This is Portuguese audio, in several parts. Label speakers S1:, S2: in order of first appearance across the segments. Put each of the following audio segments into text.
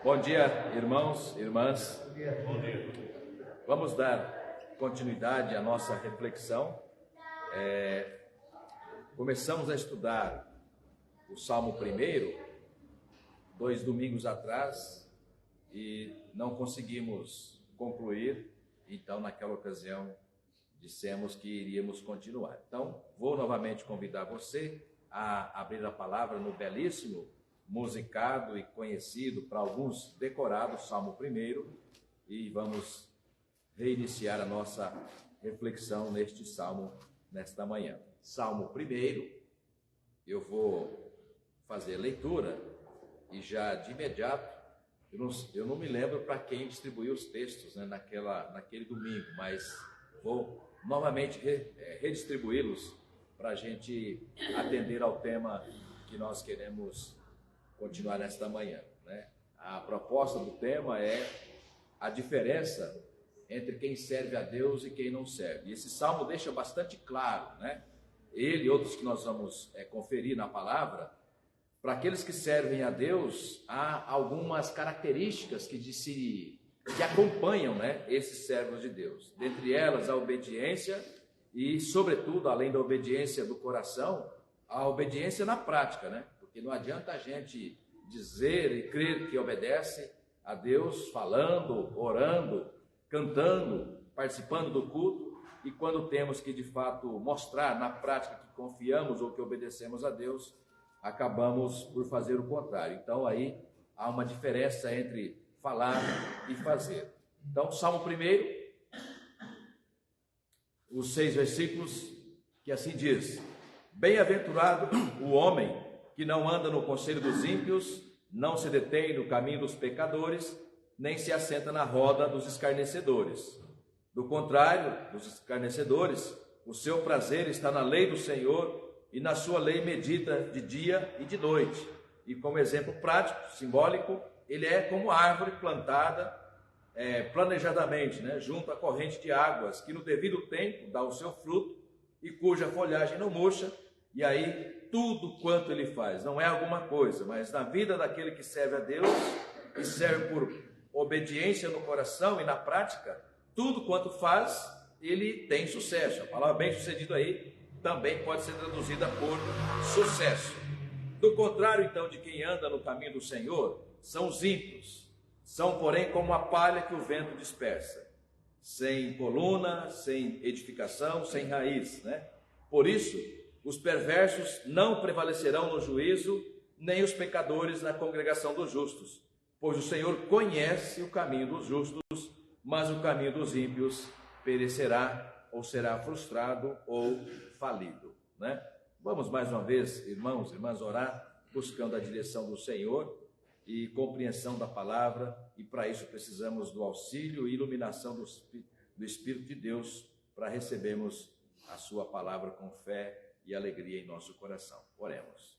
S1: Bom dia, irmãos e irmãs.
S2: Bom dia.
S1: Vamos dar continuidade à nossa reflexão. Começamos a estudar o Salmo 1, 2 domingos atrás, e não conseguimos concluir. Então, naquela ocasião, dissemos que iríamos continuar. Então, vou novamente convidar você a abrir a palavra no belíssimo, musicado e conhecido, para alguns decorado, Salmo 1, e vamos reiniciar a nossa reflexão neste Salmo, nesta manhã. Salmo 1, eu vou fazer a leitura, e já de imediato, eu não me lembro para quem distribuiu os textos, né, naquele domingo, mas vou novamente redistribuí-los para a gente atender ao tema que nós queremos continuar nesta manhã, né? A proposta do tema é a diferença entre quem serve a Deus e quem não serve. E esse salmo deixa bastante claro, né? Ele e outros que nós vamos conferir na palavra, para aqueles que servem a Deus, há algumas características que acompanham, né, esses servos de Deus. Dentre elas, a obediência e, sobretudo, além da obediência do coração, a obediência na prática, né? Porque não adianta a gente dizer e crer que obedece a Deus falando, orando, cantando, participando do culto, e quando temos que de fato mostrar na prática que confiamos ou que obedecemos a Deus, acabamos por fazer o contrário. Então aí há uma diferença entre falar e fazer. Então, Salmo 1, os 6 versículos, que assim diz: Bem-aventurado o homem que não anda no conselho dos ímpios, não se detém no caminho dos pecadores, nem se assenta na roda dos escarnecedores. Do contrário dos escarnecedores, o seu prazer está na lei do Senhor, e na sua lei medita de dia e de noite. E como exemplo prático, simbólico, ele é como árvore plantada planejadamente, né, junto à corrente de águas, que no devido tempo dá o seu fruto e cuja folhagem não murcha. E aí tudo quanto ele faz não é alguma coisa, mas na vida daquele que serve a Deus e serve por obediência no coração e na prática, tudo quanto faz, ele tem sucesso. A palavra bem-sucedido aí também pode ser traduzida por sucesso. Do contrário, então, de quem anda no caminho do Senhor, são os ímpios. São, porém, como a palha que o vento dispersa, sem coluna, sem edificação, sem raiz, né? Por isso, os perversos não prevalecerão no juízo, nem os pecadores na congregação dos justos. Pois o Senhor conhece o caminho dos justos, mas o caminho dos ímpios perecerá, ou será frustrado ou falido, né? Vamos mais uma vez, irmãos e irmãs, orar, buscando a direção do Senhor e compreensão da palavra, e para isso precisamos do auxílio e iluminação do Espírito de Deus, para recebermos a sua palavra com fé e alegria em nosso coração. Oremos.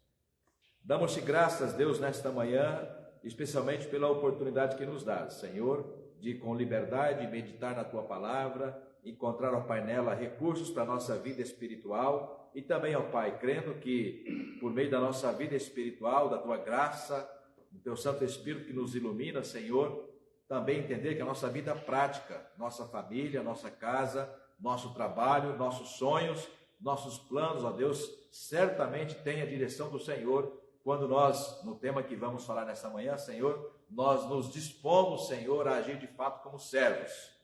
S1: Damos-te graças, Deus, nesta manhã, especialmente pela oportunidade que nos dá, Senhor, de com liberdade meditar na tua palavra, encontrar, ó Pai, nela recursos para a nossa vida espiritual, e também, ó Pai, crendo que por meio da nossa vida espiritual, da tua graça, do teu Santo Espírito que nos ilumina, Senhor, também entender que a nossa vida prática, nossa família, nossa casa, nosso trabalho, nossos sonhos, nossos planos, ó Deus, certamente tem a direção do Senhor, quando nós, no tema que vamos falar nesta manhã, Senhor, nós nos dispomos, Senhor, a agir de fato como servos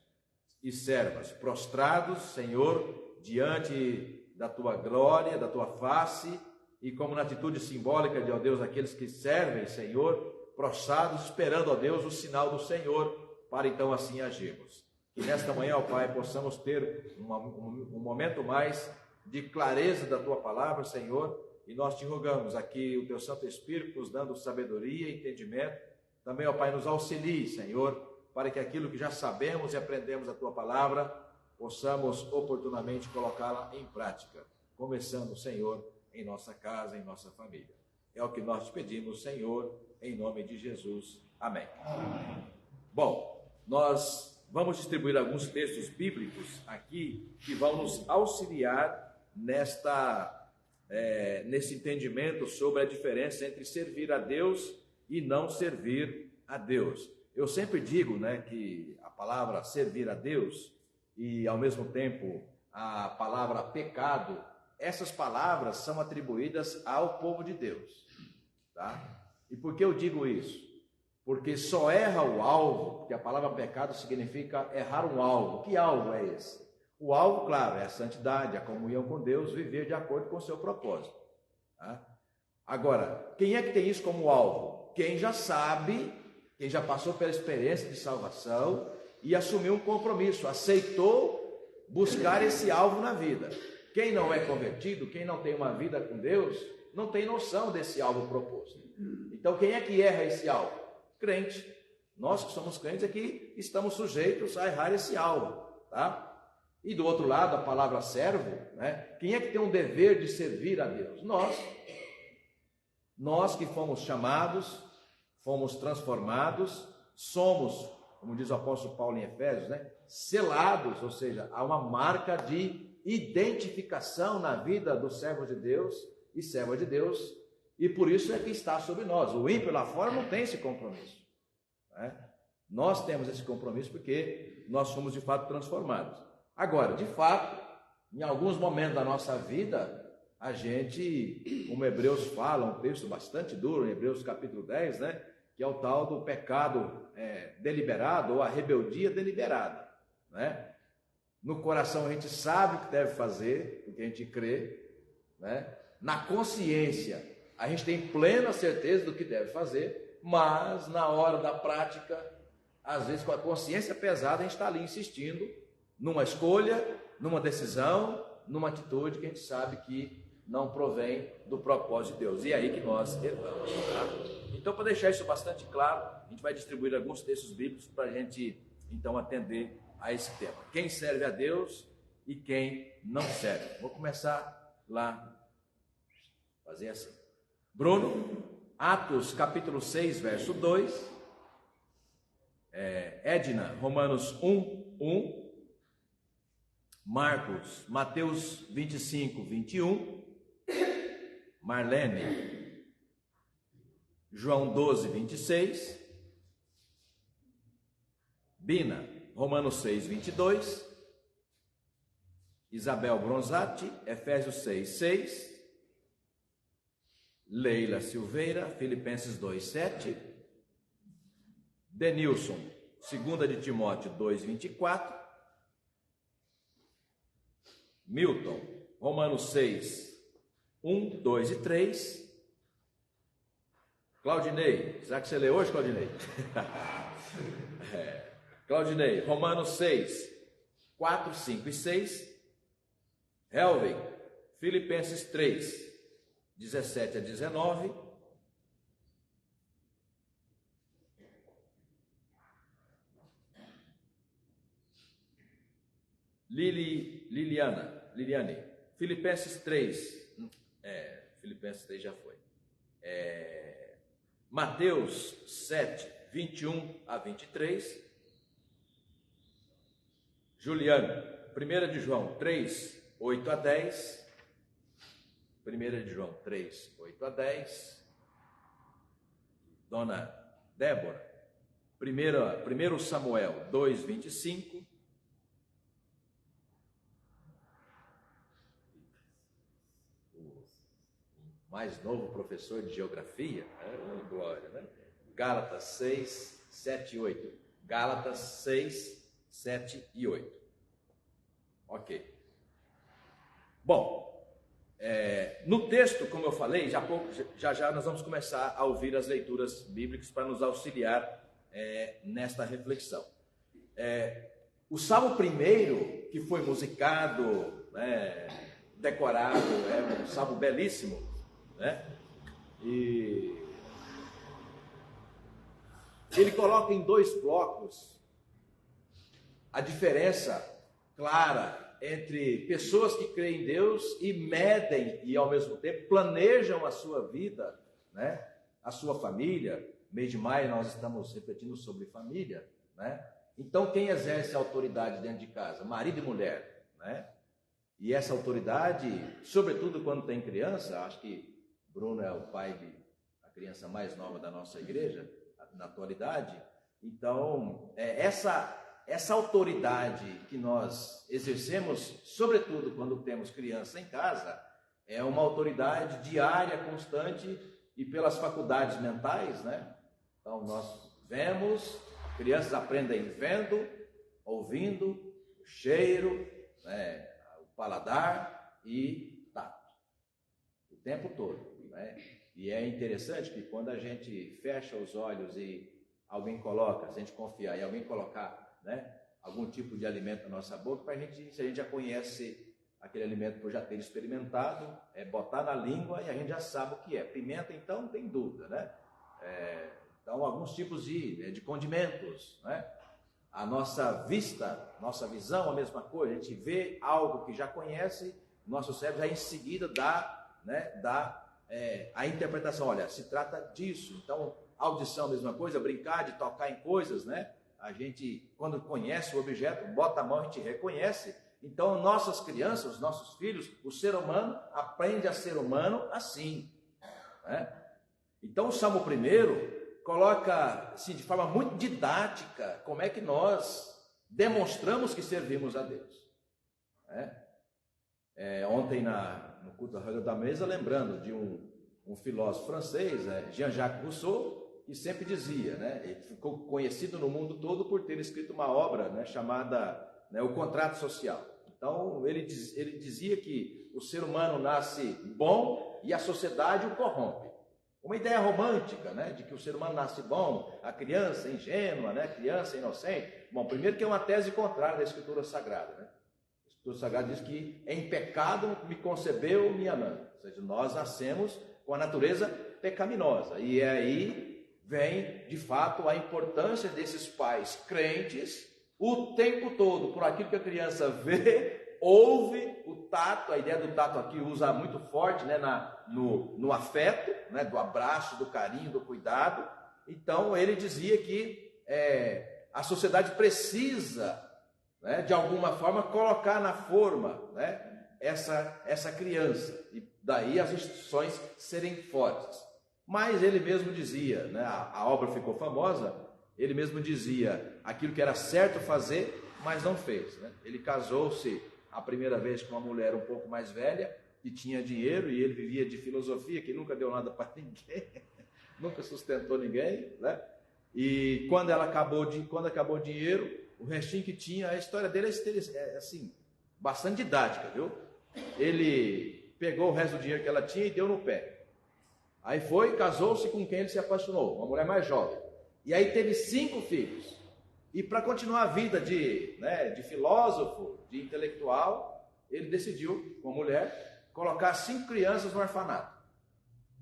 S1: e servas, prostrados, Senhor, diante da tua glória, da tua face, e como na atitude simbólica de, ó Deus, aqueles que servem, Senhor, prostrados, esperando, ó Deus, o sinal do Senhor, para então assim agirmos. Que nesta manhã, ó Pai, possamos ter um momento mais de clareza da tua palavra, Senhor, e nós te rogamos aqui o teu Santo Espírito nos dando sabedoria e entendimento. Também, ó Pai, nos auxilie, Senhor, para que aquilo que já sabemos e aprendemos da tua palavra, possamos oportunamente colocá-la em prática, começando, Senhor, em nossa casa, em nossa família. É o que nós te pedimos, Senhor, em nome de Jesus. Amém. Amém. Bom, nós vamos distribuir alguns textos bíblicos aqui que vão nos auxiliar nesse entendimento sobre a diferença entre servir a Deus e não servir a Deus. Eu sempre digo, né, que a palavra servir a Deus e, ao mesmo tempo, a palavra pecado, essas palavras são atribuídas ao povo de Deus, tá? E por que eu digo isso? Porque só erra o alvo, porque a palavra pecado significa errar um alvo. Que alvo é esse? O alvo, claro, é a santidade, a comunhão com Deus, viver de acordo com o seu propósito, tá? Agora, quem é que tem isso como alvo? Quem já sabe, quem já passou pela experiência de salvação e assumiu um compromisso, aceitou buscar esse alvo na vida. Quem não é convertido, quem não tem uma vida com Deus, não tem noção desse alvo proposto. Então, quem é que erra esse alvo? Crente. Nós que somos crentes é que estamos sujeitos a errar esse alvo, tá? E do outro lado, a palavra servo, né? Quem é que tem um dever de servir a Deus? Nós que fomos chamados, fomos transformados, somos, como diz o apóstolo Paulo em Efésios, né? Selados, ou seja, há uma marca de identificação na vida dos servos de Deus e serva de Deus, e por isso é que está sobre nós. O ímpio lá fora não tem esse compromisso, né? Nós temos esse compromisso porque nós somos de fato transformados. Agora, de fato, em alguns momentos da nossa vida, a gente, como Hebreus fala, um texto bastante duro, em Hebreus capítulo 10, né? Que é o tal do pecado deliberado ou a rebeldia deliberada, né? No coração a gente sabe o que deve fazer, porque a gente crê, né? Na consciência a gente tem plena certeza do que deve fazer, mas na hora da prática, às vezes com a consciência pesada, a gente está ali insistindo numa escolha, numa decisão, numa atitude que a gente sabe que não provém do propósito de Deus. E é aí que nós erramos, tá? Então, para deixar isso bastante claro, a gente vai distribuir alguns textos bíblicos para a gente, então, atender a esse tema. Quem serve a Deus e quem não serve. Vou começar lá, fazer assim. Bruno, Atos capítulo 6, verso 2. Edna, Romanos 1, 1. Marcos, Mateus 25, 21. Marlene, João 12, 26. Bina, Romanos 6, 22. Isabel Bronzatti, Efésios 6, 6. Leila Silveira, Filipenses 2, 7. Denilson, 2 de Timóteo 2, 24. Milton, Romanos 6, 1, 2 e 3. Claudinei, será que você lê hoje, Claudinei? Claudinei, Romanos 6, 4, 5 e 6. Helvig, Filipenses 3, 17 a 19. Liliane, Filipenses 3, Filipenses 3 já foi. Mateus 7, 21 a 23. Juliane, 1 de João 3, 8 a 10. 1 de João 3, 8 a 10. Dona Débora, 1 Samuel 2, 25. Mais novo professor de geografia, glória, né? Gálatas 6, 7 e 8. Gálatas 6, 7 e 8. Ok. Bom, no texto, como eu falei, já nós vamos começar a ouvir as leituras bíblicas para nos auxiliar nesta reflexão. O Salmo primeiro, que foi musicado, decorado, é um salmo belíssimo, né? E ele coloca em dois blocos a diferença clara entre pessoas que creem em Deus e medem e ao mesmo tempo planejam a sua vida, né? A sua família. Mês de maio nós estamos refletindo sobre família, né? Então quem exerce a autoridade dentro de casa? Marido e mulher, né? E essa autoridade, sobretudo quando tem criança, acho que Bruno é o pai da criança mais nova da nossa igreja, na atualidade. Então, essa autoridade que nós exercemos, sobretudo quando temos criança em casa, é uma autoridade diária, constante, e pelas faculdades mentais, né? Então, nós vemos, crianças aprendem vendo, ouvindo, cheiro, né? O paladar e tato, o tempo todo, né? E é interessante que quando a gente fecha os olhos e alguém coloca, se a gente confiar e alguém colocar, né, algum tipo de alimento na nossa boca, pra gente, se a gente já conhece aquele alimento por já ter experimentado, botar na língua e a gente já sabe o que é. Pimenta, então, não tem dúvida, né? Então, alguns tipos de condimentos, né? A nossa vista, nossa visão, a mesma coisa. A gente vê algo que já conhece, nosso cérebro já em seguida dá a interpretação. Olha, se trata disso. Então, audição, a mesma coisa, brincar de tocar em coisas, né? A gente, quando conhece o objeto, bota a mão, a gente reconhece. Então, nossas crianças, nossos filhos, o ser humano aprende a ser humano assim, né? Então, o Salmo 1 coloca, assim, de forma muito didática, como é que nós demonstramos que servimos a Deus, né? Ontem, no culto da Regra da Mesa, lembrando de um filósofo francês, Jean-Jacques Rousseau, que sempre dizia, né? Ele ficou conhecido no mundo todo por ter escrito uma obra, né, chamada, né, O Contrato Social. Então, ele dizia que o ser humano nasce bom e a sociedade o corrompe. Uma ideia romântica, né, de que o ser humano nasce bom, a criança ingênua, né, criança inocente. Bom, primeiro que é uma tese contrária da Escritura Sagrada, né? A Escritura Sagrada diz que em pecado me concebeu minha mãe. Ou seja, nós nascemos com a natureza pecaminosa. E aí vem, de fato, a importância desses pais crentes o tempo todo, por aquilo que a criança vê, ouve, o tato. A ideia do tato aqui usa muito forte, né, no afeto, né, do abraço, do carinho, do cuidado. Então, ele dizia que a sociedade precisa, né, de alguma forma, colocar na forma, né, essa criança, e daí as instituições serem fortes. Mas ele mesmo dizia, né, a obra ficou famosa, ele mesmo dizia aquilo que era certo fazer, mas não fez, né? Ele casou-se a primeira vez com uma mulher um pouco mais velha, que tinha dinheiro, e ele vivia de filosofia, que nunca deu nada para ninguém, nunca sustentou ninguém, né? E quando acabou o dinheiro, o restinho que tinha, a história dele é assim, bastante didática, viu? Ele pegou o resto do dinheiro que ela tinha e deu no pé. Aí foi, casou-se com quem ele se apaixonou, uma mulher mais jovem. E aí teve 5 filhos. E para continuar a vida de filósofo, de intelectual, ele decidiu, com a mulher, colocar 5 crianças no orfanato,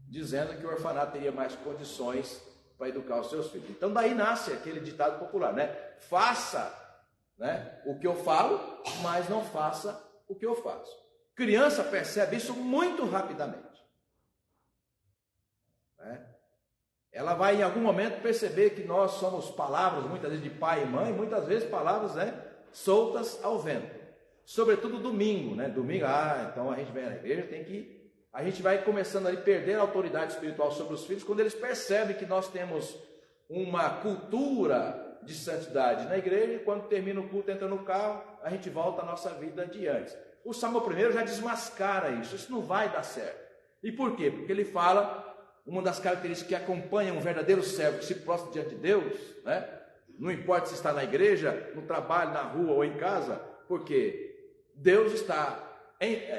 S1: dizendo que o orfanato teria mais condições para educar os seus filhos. Então daí nasce aquele ditado popular, né? Faça, né, o que eu falo, mas não faça o que eu faço. Criança percebe isso muito rapidamente, né? Ela vai em algum momento perceber que nós somos palavras, muitas vezes de pai e mãe, muitas vezes palavras, né, soltas ao vento. Sobretudo domingo, né? Domingo, então a gente vem na igreja, a gente vai começando a perder a autoridade espiritual sobre os filhos, quando eles percebem que nós temos uma cultura de santidade na igreja, e quando termina o culto, entra no carro, a gente volta a nossa vida adiante. O Salmo 1 já desmascara isso não vai dar certo. E por quê? Porque ele fala, uma das características que acompanha um verdadeiro servo que se prostra diante de Deus, né? Não importa se está na igreja, no trabalho, na rua ou em casa, porque Deus está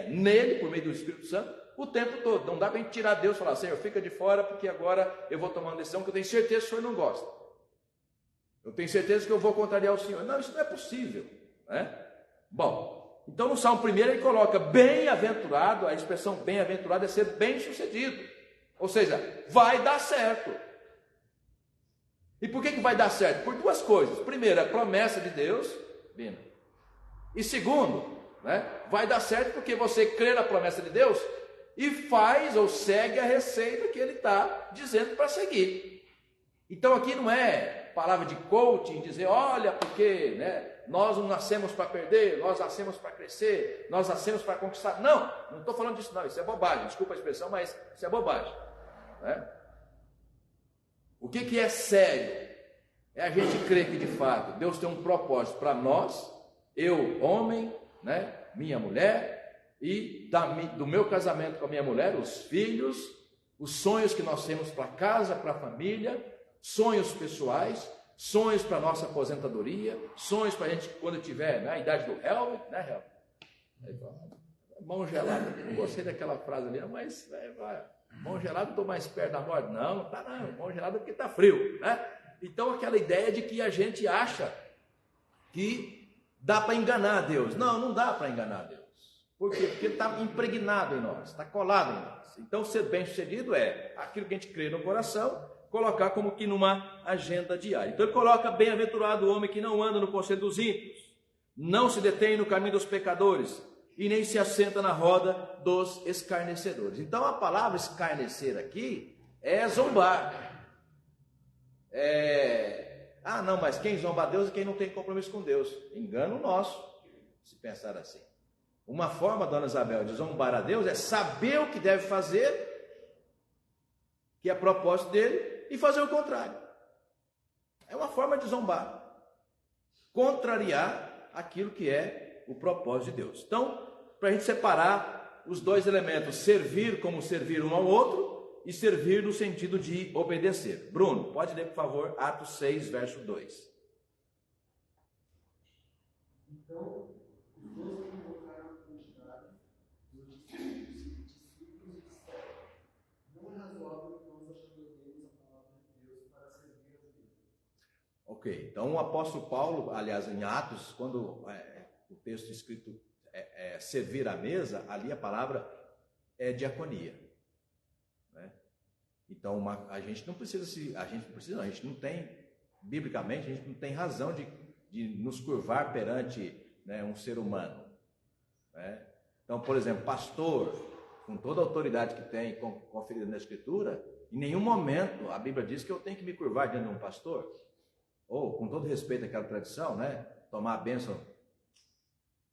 S1: nele, por meio do Espírito Santo, o tempo todo. Não dá para a gente tirar Deus e falar, Senhor, fica de fora, porque agora eu vou tomar uma decisão que eu tenho certeza que o Senhor não gosta. Eu tenho certeza que eu vou contrariar o Senhor. Não, isso não é possível, né? Bom, então no Salmo 1 ele coloca bem-aventurado, a expressão bem-aventurado é ser bem-sucedido. Ou seja, vai dar certo. E por que vai dar certo? Por 2 coisas. Primeiro, a promessa de Deus, Bina. E segundo, né, vai dar certo porque você crê na promessa de Deus e faz ou segue a receita que ele está dizendo para seguir. Então aqui não é palavra de coaching, dizer, olha, porque, né, nós não nascemos para perder, nós nascemos para crescer, nós nascemos para conquistar. Não estou falando disso não, isso é bobagem, desculpa a expressão, mas isso é bobagem, né? O que é sério? É a gente crer que de fato Deus tem um propósito para nós, eu, homem, né, minha mulher, e do meu casamento com a minha mulher, os filhos, os sonhos que nós temos para casa, para a família, sonhos pessoais, sonhos para a nossa aposentadoria, sonhos para a gente quando tiver na idade do Helm, né, Helm? Mão gelada, não gostei daquela frase ali, mas mão gelada, estou mais perto da morte. Não, não está não, mão gelada porque está frio, né? Então aquela ideia de que a gente acha que dá para enganar Deus. Não, não dá para enganar Deus. Por quê? Porque ele está impregnado em nós, está colado em nós. Então ser bem sucedido é aquilo que a gente crê no coração, colocar como que numa agenda diária. Então ele coloca: bem-aventurado o homem que não anda no conselho dos ímpios, não se detém no caminho dos pecadores, e nem se assenta na roda dos escarnecedores. Então a palavra escarnecer aqui é zombar. Não, mas quem zomba a Deus é quem não tem compromisso com Deus. Engano nosso, se pensar assim. Uma forma, dona Isabel, de zombar a Deus é saber o que deve fazer, que é propósito dele, e fazer o contrário. É uma forma de zombar, contrariar aquilo que é o propósito de Deus. Então, para a gente separar os dois elementos, servir como servir um ao outro, e servir no sentido de obedecer. Bruno, pode ler, por favor, Atos 6, verso 2.
S2: Então, os dois convocaram a quantidade dos discípulos e disseram: não é razoável que nós achanemos a palavra de Deus para servir as mesmas.
S1: Ok, então o apóstolo Paulo, aliás, em Atos, quando o texto escrito servir à mesa, ali a palavra é diaconia. Então a gente não tem, biblicamente, a gente não tem razão de nos curvar perante, né, um ser humano, né? Então, por exemplo, pastor, com toda a autoridade que tem conferida na Escritura, em nenhum momento a Bíblia diz que eu tenho que me curvar diante de um pastor, ou, com todo respeito àquela tradição, né, tomar a bênção,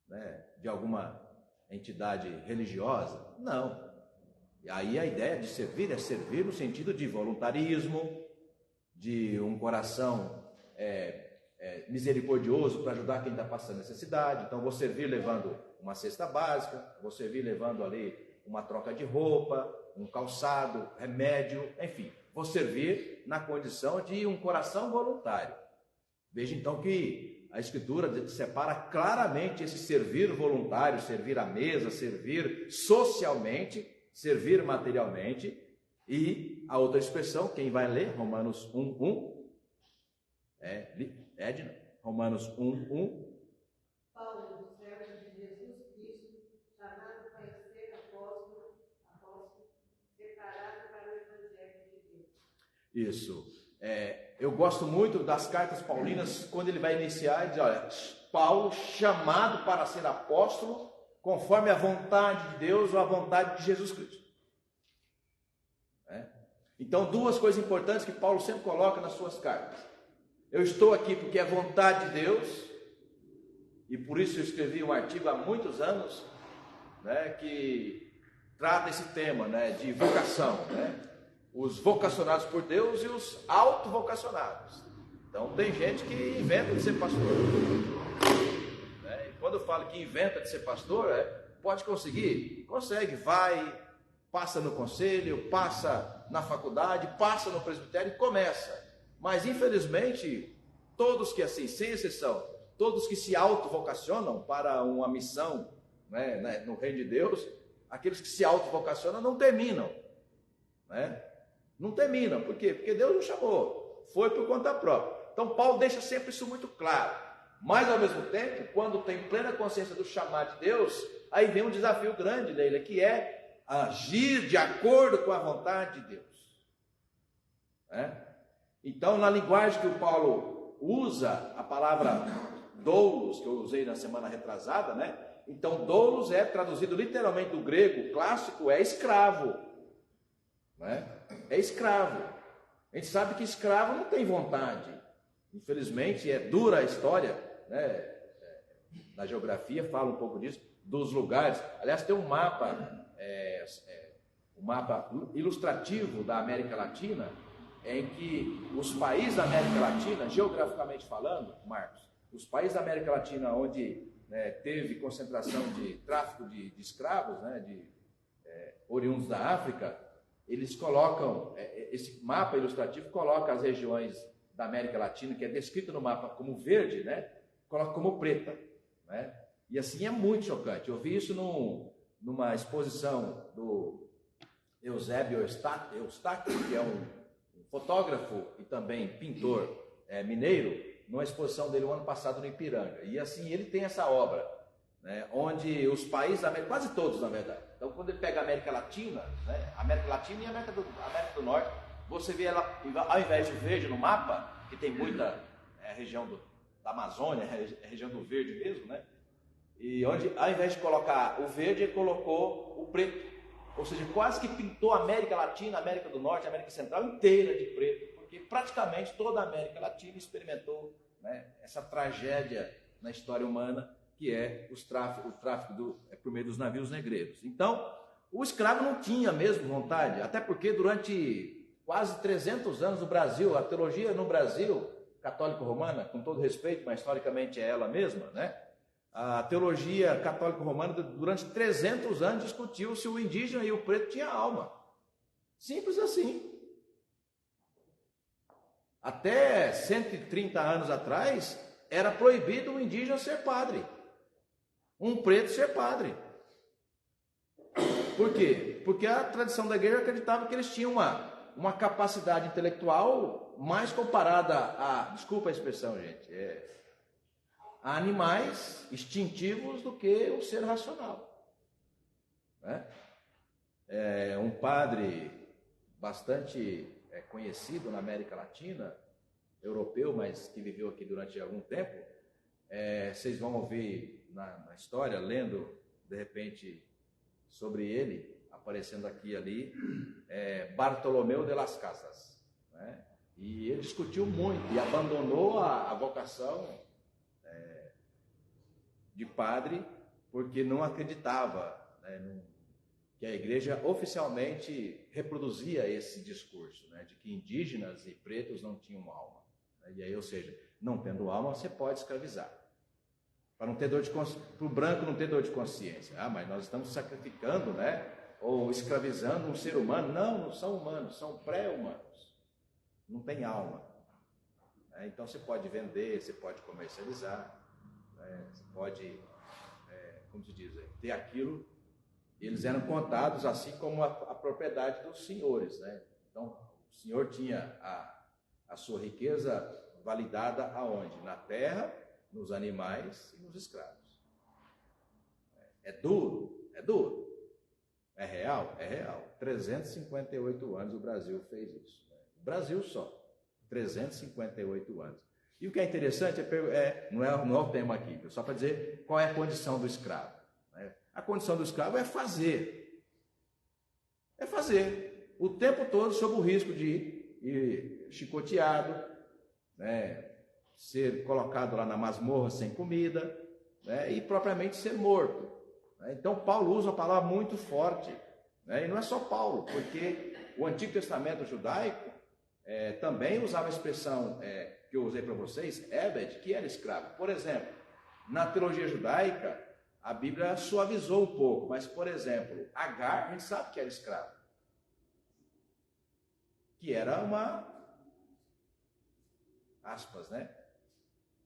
S1: né, de alguma entidade religiosa. Não. E aí a ideia de servir é servir no sentido de voluntarismo, de um coração misericordioso para ajudar quem está passando necessidade. Então vou servir levando uma cesta básica, vou servir levando ali uma troca de roupa, um calçado, remédio, enfim, vou servir na condição de um coração voluntário. Veja então que a Escritura separa claramente esse servir voluntário, servir à mesa, servir socialmente, servir materialmente, e a outra expressão, quem vai ler? Romanos 1:1. Edna, Romanos 1:1.
S3: Paulo, servo de Jesus Cristo, chamado para ser apóstolo, separado para o Evangelho de Deus.
S1: Isso. Eu gosto muito das cartas paulinas, quando ele vai iniciar, ele diz: olha, Paulo, chamado para ser apóstolo, conforme a vontade de Deus ou a vontade de Jesus Cristo. Então, duas coisas importantes que Paulo sempre coloca nas suas cartas: eu estou aqui porque é vontade de Deus, e por isso eu escrevi um artigo há muitos anos, né, que trata esse tema, né, de vocação, né? Os vocacionados por Deus e os autovocacionados. Então tem gente que inventa de ser pastor, né? E quando eu falo que inventa de ser pastor, pode conseguir? Consegue, vai, passa no conselho, passa na faculdade, passa no presbitério e começa. Mas infelizmente, todos que assim, sem exceção, todos que se autovocacionam para uma missão, né, no reino de Deus, aqueles que se autovocacionam não terminam, né? Não terminam, por quê? Porque Deus não chamou, foi por conta própria. Então Paulo deixa sempre isso muito claro, mas ao mesmo tempo, quando tem plena consciência do chamado de Deus, aí vem um desafio grande dele, que é agir de acordo com a vontade de Deus, né? Então, na linguagem que o Paulo usa, a palavra doulos, que eu usei na semana retrasada, né? Então, doulos é traduzido literalmente do grego clássico, é escravo, né? É escravo. A gente sabe que escravo não tem vontade. Infelizmente, é dura a história, né? Na geografia fala um pouco disso, dos lugares. Aliás, tem um mapa ilustrativo da América Latina, em que os países da América Latina, geograficamente falando, Marcos, os países da América Latina onde teve concentração de tráfico de escravos, oriundos da África, eles colocam, esse mapa ilustrativo coloca as regiões da América Latina, que é descrita no mapa como verde, coloca como preta. E assim é muito chocante. Eu vi isso numa exposição do Eusébio Eustáquio, que é um fotógrafo e também pintor mineiro, numa exposição dele o ano passado no Ipiranga. E assim, ele tem essa obra, onde os países da América, quase todos na verdade, então quando ele pega a América Latina, América Latina e a América do Norte, você vê ela, ao invés de verde no mapa, que tem muita região da Amazônia, região do verde mesmo, e onde ao invés de colocar o verde, ele colocou o preto. Ou seja, quase que pintou a América Latina, a América do Norte, a América Central inteira de preto, porque praticamente toda a América Latina experimentou essa tragédia na história humana, que é o tráfico por meio dos navios negreiros. Então, o escravo não tinha mesmo vontade, até porque durante quase 300 anos no Brasil, a teologia no Brasil, católico-romana, com todo respeito, mas historicamente é ela mesma, a teologia católico-romana, durante 300 anos, discutiu se o indígena e o preto tinham alma. Simples assim. Até 130 anos atrás, era proibido o indígena ser padre, um preto ser padre. Por quê? Porque a tradição da igreja acreditava que eles tinham uma capacidade intelectual mais comparada desculpa a expressão, gente, a animais instintivos do que o ser racional. Um padre bastante conhecido na América Latina, europeu, mas que viveu aqui durante algum tempo, vocês vão ouvir na história, lendo de repente sobre ele, aparecendo aqui e ali, Bartolomeu de las Casas. E ele discutiu muito e abandonou a vocação de padre, porque não acreditava que a igreja oficialmente reproduzia esse discurso, de que indígenas e pretos não tinham alma. E aí, ou seja, não tendo alma, você pode escravizar. Para não ter dor de para o branco não ter dor de consciência. Mas nós estamos sacrificando, ou escravizando um ser humano. Não são humanos, são pré-humanos. Não tem alma. Então você pode vender, você pode comercializar, você pode, como se diz, ter aquilo. Eles eram contados assim como a propriedade dos senhores. Então, o senhor tinha a sua riqueza validada aonde? Na terra, nos animais e nos escravos. É duro? É duro. É real? É real. 358 anos o Brasil fez isso. O Brasil só. 358 anos. E o que é interessante não é o tema aqui, só para dizer qual é a condição do escravo. A condição do escravo é fazer. É fazer. O tempo todo sob o risco de ir chicoteado, ser colocado lá na masmorra sem comida, e propriamente ser morto. Então Paulo usa uma palavra muito forte. E não é só Paulo, porque o Antigo Testamento judaico também usava a expressão que eu usei para vocês, Ebed, que era escravo. Por exemplo, na teologia judaica, a Bíblia suavizou um pouco, mas, por exemplo, Agar, a gente sabe que era escravo. Que era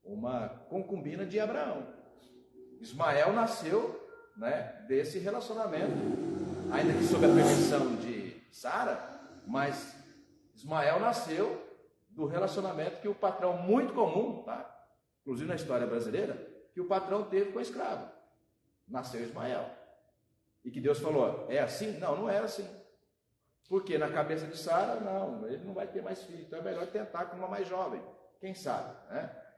S1: uma concubina de Abraão. Ismael nasceu desse relacionamento, ainda que sob a permissão de Sara, mas Ismael nasceu do relacionamento que o patrão, muito comum, inclusive na história brasileira, que o patrão teve com a escrava. Nasceu Ismael. E que Deus falou, é assim? Não, não era assim. Porque na cabeça de Sara, não, ele não vai ter mais filho, então é melhor tentar com uma mais jovem, quem sabe,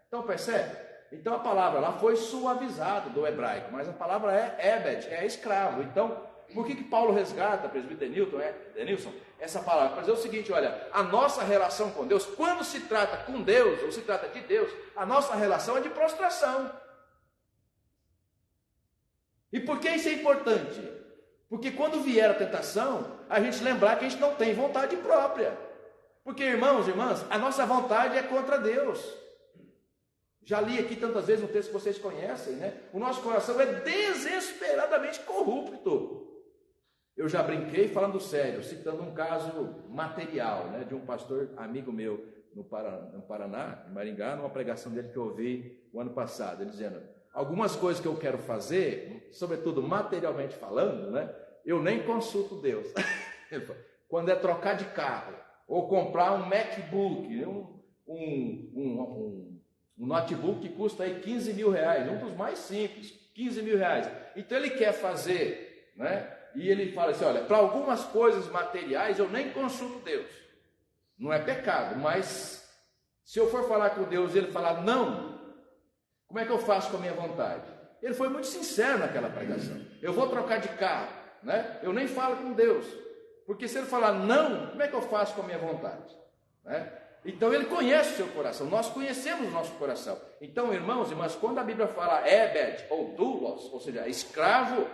S1: Então percebe? Então a palavra lá foi suavizada do hebraico, mas a palavra é Ebed, é escravo. Então, por que Paulo resgata, presbítero Denilson, essa palavra? Para dizer o seguinte, olha, a nossa relação com Deus, quando se trata com Deus, ou se trata de Deus, a nossa relação é de prostração. E por que isso é importante? Porque quando vier a tentação, a gente lembrar que a gente não tem vontade própria. Porque, irmãos e irmãs, a nossa vontade é contra Deus. Já li aqui tantas vezes um texto que vocês conhecem, né? O nosso coração é desesperadamente corrupto. Eu já brinquei falando sério, citando um caso material, né, de um pastor amigo meu no Paraná, em Maringá, numa pregação dele que eu ouvi o ano passado, ele dizendo: algumas coisas que eu quero fazer, sobretudo materialmente falando, né, eu nem consulto Deus. Quando é trocar de carro, ou comprar um MacBook, um notebook que custa aí 15 mil reais, um dos mais simples, 15 mil reais. Então ele quer fazer, né? E ele fala assim: olha, para algumas coisas materiais eu nem consulto Deus. Não é pecado, mas se eu for falar com Deus e ele falar não, como é que eu faço com a minha vontade? Ele foi muito sincero naquela pregação. Eu vou trocar de carro, né? Eu nem falo com Deus, porque se ele falar não, como é que eu faço com a minha vontade? Né? Então ele conhece o seu coração, nós conhecemos o nosso coração. Então, irmãos e irmãs, quando a Bíblia fala ebed ou doulos, ou seja, escravo,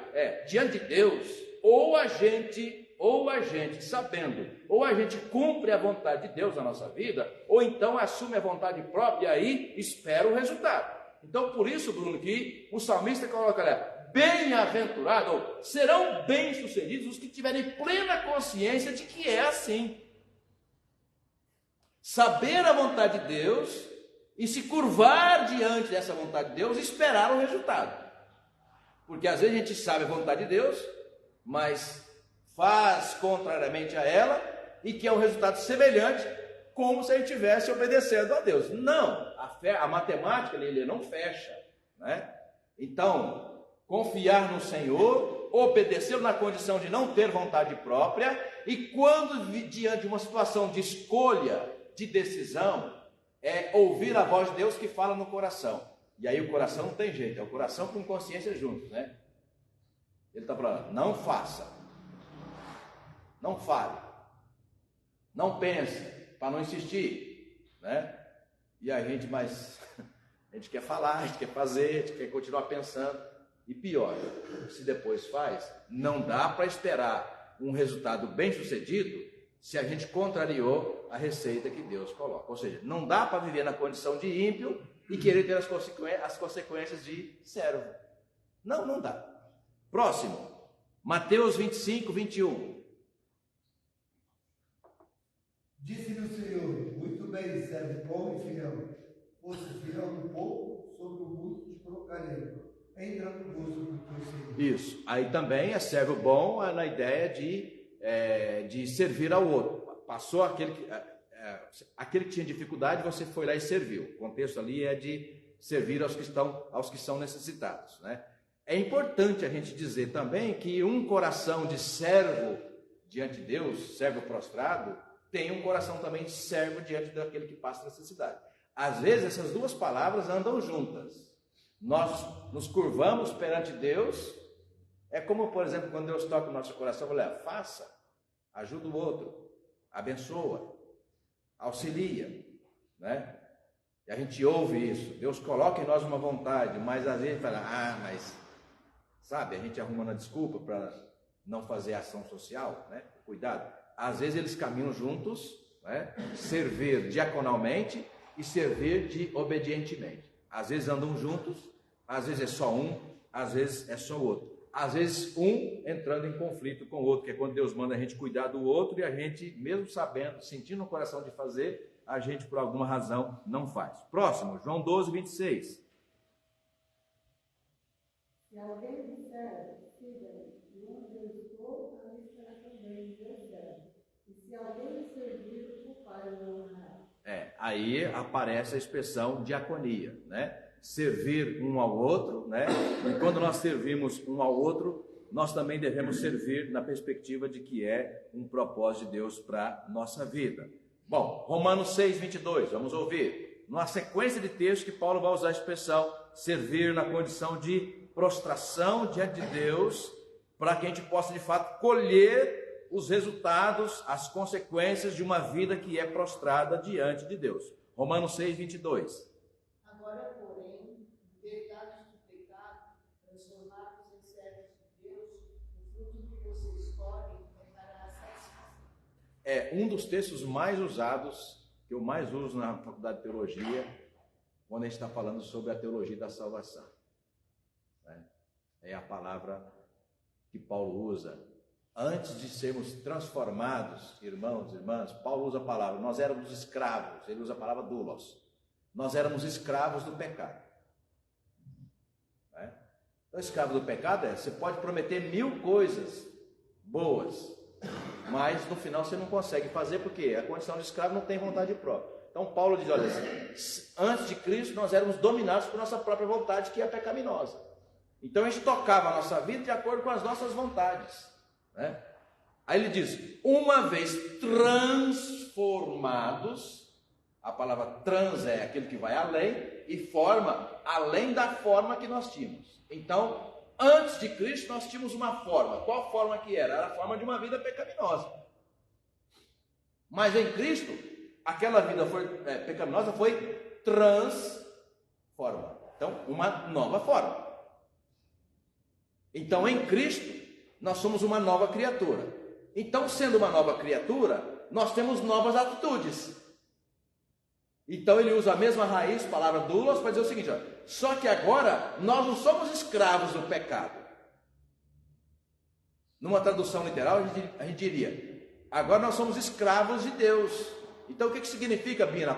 S1: diante de Deus, ou a gente sabendo, ou a gente cumpre a vontade de Deus na nossa vida, ou então assume a vontade própria e aí espera o resultado. Então, por isso, Bruno, que o salmista coloca ali: bem-aventurado, serão bem-sucedidos os que tiverem plena consciência de que é assim. Saber a vontade de Deus e se curvar diante dessa vontade de Deus e esperar o resultado. Porque às vezes a gente sabe a vontade de Deus, mas faz contrariamente a ela e quer um resultado semelhante, como se a gente estivesse obedecendo a Deus. Não, a matemática ele não fecha, né? Então, confiar no Senhor, obedecê-lo na condição de não ter vontade própria, e quando diante de uma situação de escolha, de decisão, é ouvir a voz de Deus que fala no coração. E aí o coração não tem jeito, é o coração com consciência juntos, né? Ele está falando: não faça, não fale, não pense, para não insistir, né? E a gente a gente quer falar, a gente quer fazer, a gente quer continuar pensando. E pior, se depois faz, não dá para esperar um resultado bem sucedido se a gente contrariou a receita que Deus coloca. Ou seja, não dá para viver na condição de ímpio e querer ter as consequências de servo. Não dá. Próximo, Mateus 25, 21.
S4: Disse-lhe o Senhor: muito bem, servo bom e fiel. Fosse fiel no pouco, sobre o muito te colocarei. Entra no gozo do teu Senhor.
S1: Isso. Aí também é servo bom na ideia de servir ao outro. Passou aquele que tinha dificuldade, você foi lá e serviu. O contexto ali é de servir aos que são necessitados, né? É importante a gente dizer também que um coração de servo diante de Deus, servo prostrado, tem um coração também de servo diante daquele que passa necessidade. Às vezes essas duas palavras andam juntas. Nós nos curvamos perante Deus. É como, por exemplo, quando Deus toca o nosso coração, olha, faça, ajuda o outro, abençoa, auxilia, né? E a gente ouve isso. Deus coloca em nós uma vontade, mas às vezes fala: mas sabe, a gente arruma uma desculpa para não fazer ação social, né? Cuidado. Às vezes eles caminham juntos, né? Servir diaconalmente e servir obedientemente. Às vezes andam juntos, às vezes é só um, às vezes é só o outro. Às vezes um entrando em conflito com o outro, que é quando Deus manda a gente cuidar do outro e a gente, mesmo sabendo, sentindo no coração de fazer, a gente por alguma razão não faz. Próximo, João 12, 26.
S3: Se alguém disser, siga-me, e onde eu estou, ali estará também Deus serve. E se alguém me servir, o Pai o honrará.
S1: Aí aparece a expressão diaconia, né? Servir um ao outro, né? E quando nós servimos um ao outro, nós também devemos servir na perspectiva de que é um propósito de Deus para nossa vida. Bom, Romanos 6, 22, vamos ouvir. Numa sequência de textos que Paulo vai usar a expressão servir na condição de prostração diante de Deus, para que a gente possa de fato colher os resultados, as consequências de uma vida que é prostrada diante de Deus. Romanos 6, 22.
S3: Agora, porém, libertados do pecado, transformados em servos de Deus, o fruto que vocês colhem é para a satisfação.
S1: é um dos textos mais usados, que eu mais uso na faculdade de teologia, quando a gente está falando sobre a teologia da salvação. É a palavra que Paulo usa. Antes de sermos transformados, irmãos e irmãs, Paulo usa a palavra, nós éramos escravos, ele usa a palavra doulos. Nós éramos escravos do pecado. Então, escravo do pecado você pode prometer 1000 coisas boas, mas no final você não consegue fazer, porque a condição de escravo não tem vontade própria. Então Paulo diz, olha, antes de Cristo nós éramos dominados por nossa própria vontade, que é pecaminosa. Então a gente tocava a nossa vida de acordo com as nossas vontades, né? Aí ele diz, uma vez transformados, a palavra trans é aquele que vai além, e forma além da forma que nós tínhamos. Então, antes de Cristo nós tínhamos uma forma. Qual forma que era? Era a forma de uma vida pecaminosa. Mas em Cristo, aquela vida pecaminosa foi transformada. Então, uma nova forma. Então, em Cristo, nós somos uma nova criatura. Então, sendo uma nova criatura, nós temos novas atitudes. Então, ele usa a mesma raiz, palavra doulos, para dizer o seguinte, só que agora, nós não somos escravos do pecado. Numa tradução literal, a gente diria, agora nós somos escravos de Deus. Então, o que significa, Bina,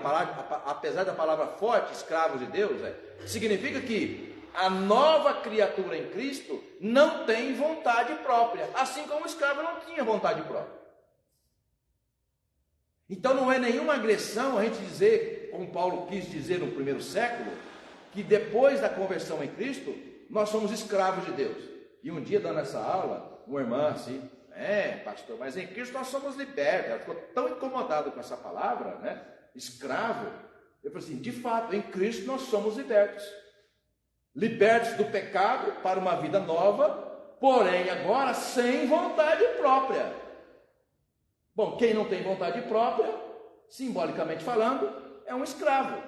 S1: apesar da palavra forte, escravos de Deus, significa que a nova criatura em Cristo não tem vontade própria, assim como o escravo não tinha vontade própria. Então não é nenhuma agressão a gente dizer, como Paulo quis dizer no primeiro século, que depois da conversão em Cristo, nós somos escravos de Deus. E um dia, dando essa aula, uma irmã assim, pastor, mas em Cristo nós somos libertos. Ela ficou tão incomodada com essa palavra, né? Escravo. Eu falei assim, de fato, em Cristo nós somos libertos. Libertos do pecado para uma vida nova, porém agora sem vontade própria. Bom, quem não tem vontade própria, simbolicamente falando, é um escravo.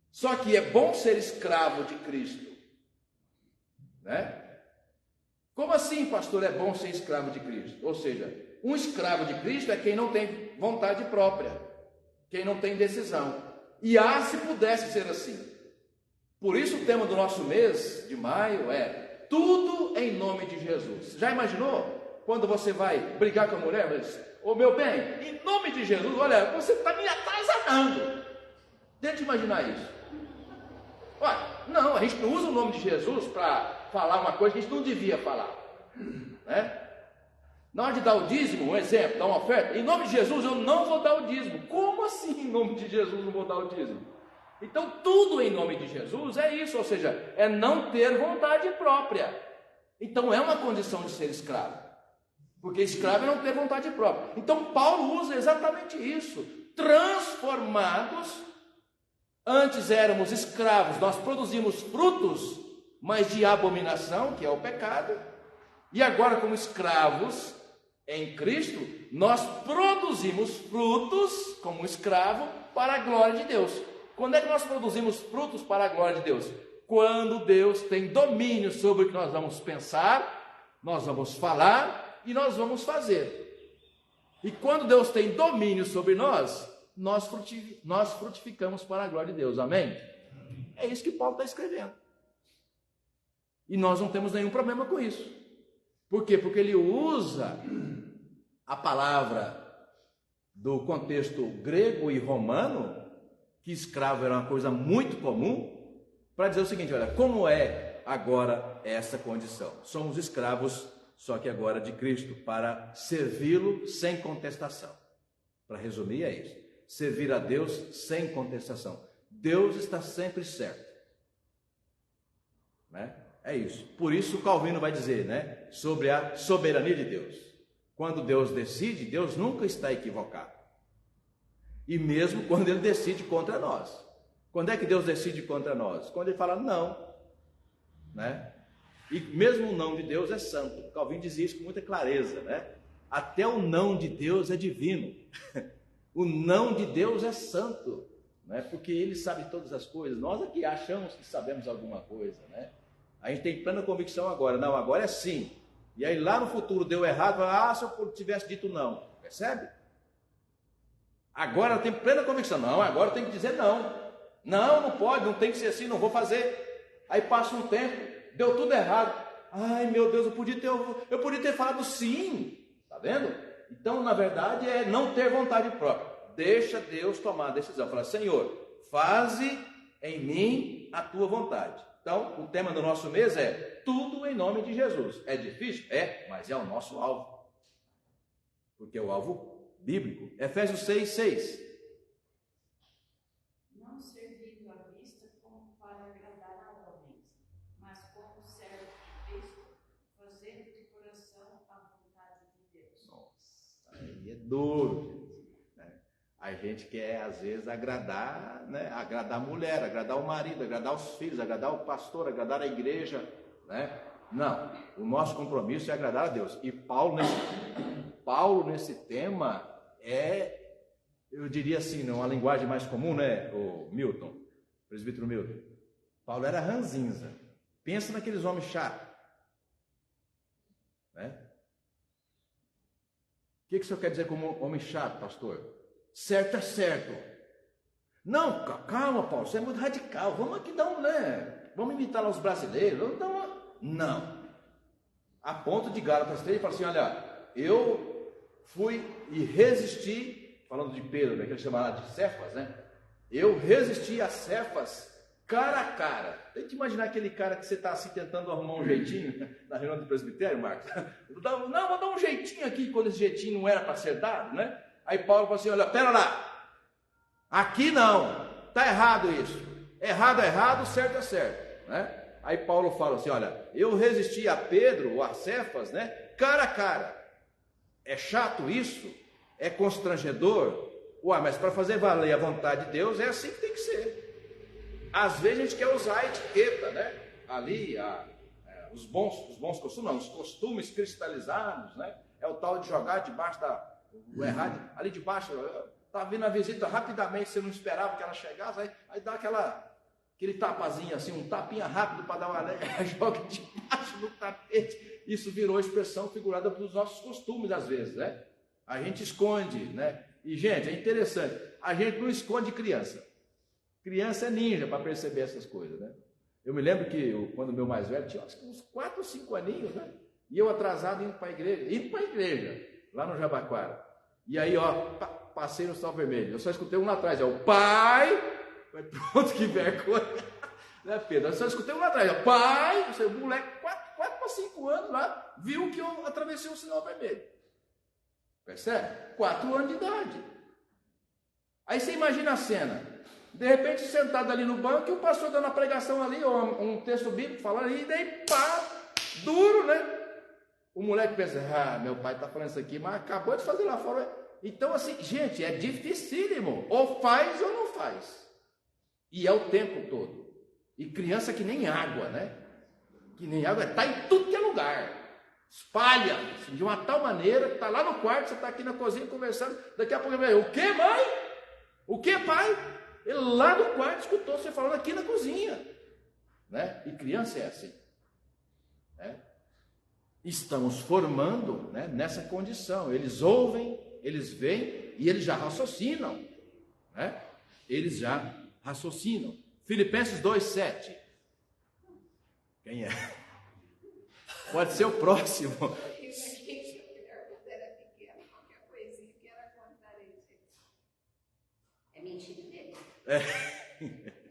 S1: Só que é bom ser escravo de Cristo, né? Como assim, pastor, é bom ser escravo de Cristo? Ou seja, um escravo de Cristo é quem não tem vontade própria, quem não tem decisão. E se pudesse ser assim. Por isso o tema do nosso mês de maio é tudo em nome de Jesus. Já imaginou? Quando você vai brigar com a mulher, mas, meu bem, em nome de Jesus, olha, você está me atazanando. Tente imaginar isso. Olha, não, a gente não usa o nome de Jesus para falar uma coisa que a gente não devia falar, né? Na hora de dar o dízimo, um exemplo, dar uma oferta, em nome de Jesus eu não vou dar o dízimo. Como assim em nome de Jesus não vou dar o dízimo? Então tudo em nome de Jesus é isso, ou seja, é não ter vontade própria. Então é uma condição de ser escravo, porque escravo é não ter vontade própria. Então Paulo usa exatamente isso, transformados. Antes éramos escravos, nós produzimos frutos, mas de abominação, que é o pecado, e agora como escravos em Cristo, nós produzimos frutos como escravo para a glória de Deus. Quando é que nós produzimos frutos para a glória de Deus? Quando Deus tem domínio sobre o que nós vamos pensar, nós vamos falar e nós vamos fazer. E quando Deus tem domínio sobre nós frutificamos para a glória de Deus, amém? É isso que Paulo está escrevendo. E nós não temos nenhum problema com isso. Por quê? Porque ele usa a palavra do contexto grego e romano, que escravo era uma coisa muito comum, para dizer o seguinte, olha, como é agora essa condição? Somos escravos, só que agora de Cristo, para servi-lo sem contestação. Para resumir, é isso. Servir a Deus sem contestação. Deus está sempre certo, né? É isso. Por isso Calvino vai dizer, né, sobre a soberania de Deus. Quando Deus decide, Deus nunca está equivocado. E mesmo quando Ele decide contra nós. Quando é que Deus decide contra nós? Quando Ele fala não, né? E mesmo o não de Deus é santo. Calvino diz isso com muita clareza, né? Até o não de Deus é divino. O não de Deus é santo, né? Porque Ele sabe todas as coisas. Nós aqui achamos que sabemos alguma coisa, né? A gente tem plena convicção agora. Não, agora é sim. E aí lá no futuro deu errado. Se eu tivesse dito não. Percebe? Agora ela tem plena convicção. Não, agora tem que dizer não. Não pode, não tem que ser assim, não vou fazer. Aí passa um tempo, deu tudo errado. Ai, meu Deus, eu podia ter falado sim. Está vendo? Então, na verdade, é não ter vontade própria. Deixa Deus tomar a decisão. Fala, Senhor, faze em mim a tua vontade. Então, o tema do nosso mês é tudo em nome de Jesus. É difícil? É, mas é o nosso alvo. Porque é o alvo bíblico. Efésios 6:6.
S5: Não servindo à vista como para agradar a homens, mas como servo de Cristo, fazendo de coração a vontade de Deus.
S1: Nossa, aí é duro, né? A gente quer, às vezes, agradar, né? Agradar a mulher, agradar o marido, agradar os filhos, agradar o pastor, agradar a igreja, né? Não, o nosso compromisso é agradar a Deus. E Paulo nesse tema eu diria assim, numa linguagem mais comum, né, o Milton, presbítero Milton, Paulo era ranzinza. Pensa naqueles homens chatos, né? O que o senhor quer dizer como homem chato, pastor? Certo é certo. Não, calma, Paulo, você é muito radical. Vamos aqui dar né? Vamos imitar lá os brasileiros. Vamos dar uma... Não. A ponto de Gálatas 3, ele fala assim, olha, eu fui e resisti, falando de Pedro, né, que ele chama lá de Cefas, né? Eu resisti a Cefas cara a cara. Tem que imaginar aquele cara que você está assim tentando arrumar um jeitinho na reunião do presbitério, Marcos. Não, vou dar um jeitinho aqui, quando esse jeitinho não era para ser dado, né? Aí Paulo fala assim, olha, pera lá, aqui não, está errado isso. Errado é errado, certo é certo, né? Aí Paulo fala assim, olha, eu resisti a Pedro, ou a Cefas, né? Cara a cara. É chato isso? É constrangedor? Ué, mas para fazer valer a vontade de Deus é assim que tem que ser. Às vezes a gente quer usar a etiqueta, né? Ali, os bons costumes, não, os costumes cristalizados, né? É o tal de jogar debaixo o errado, ali debaixo, tá vindo a visita rapidamente, você não esperava que ela chegasse, aí dá aquele tapazinho assim, um tapinha rápido para dar uma joga debaixo do tapete. Isso virou expressão figurada dos nossos costumes às vezes, né? A gente esconde, né? E gente, é interessante, a gente não esconde criança. Criança é ninja para perceber essas coisas, né? Eu me lembro que quando meu mais velho tinha uns 4 ou 5 aninhos, né? E eu atrasado indo para a igreja, lá no Jabaquara. E aí, passei no sinal vermelho. Eu só escutei um lá atrás, o pai... Pronto, que vergonha, né, Pedro? Eu só escutei um lá atrás, pai, o moleque, 4 para 5 anos lá, viu que eu atravessei o sinal vermelho. Percebe? 4 anos de idade. Aí você imagina a cena, de repente sentado ali no banco, e o pastor dando uma pregação ali, ou um texto bíblico falando ali, e daí pá, duro, né? O moleque pensa, meu pai está falando isso aqui, mas acabou de fazer lá fora. Então assim, gente, é dificílimo, ou faz ou não faz. E é o tempo todo. E criança que nem água, né? Que nem água, está em tudo que é lugar. Espalha, assim, de uma tal maneira, que está lá no quarto, você está aqui na cozinha conversando, daqui a pouco ele vai, o que, mãe? O que, pai? Ele lá no quarto escutou você falando aqui na cozinha. Né? E criança é assim. Né? Estamos formando, né, nessa condição. Eles ouvem, eles veem e eles já raciocinam. Né? Eles já raciocinam. Filipenses 2:7. Quem é? Pode ser o próximo.
S5: É mentira dele.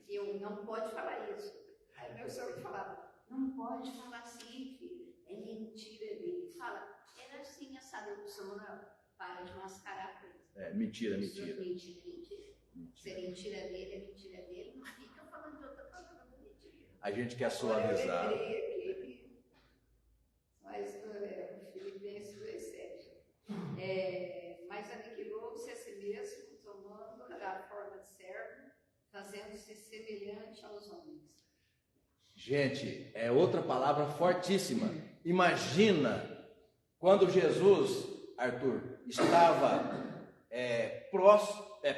S3: Eu não pode falar isso. Aí meu senhor falava, não pode falar assim, filho. É mentira dele. Fala, era assim, assado. Eu sou para de mascarar a coisa.
S1: Mentira.
S3: Mentira. Se é mentira dele, não fica falando de outra coisa, não é mentira.
S1: A gente quer suavizar.
S3: Mas Filipenses 2:7. Mas aniquilou-se a si mesmo, tomando a forma de servo, fazendo-se semelhante aos homens.
S1: Gente, é outra palavra fortíssima. Imagina quando Jesus, Arthur, estava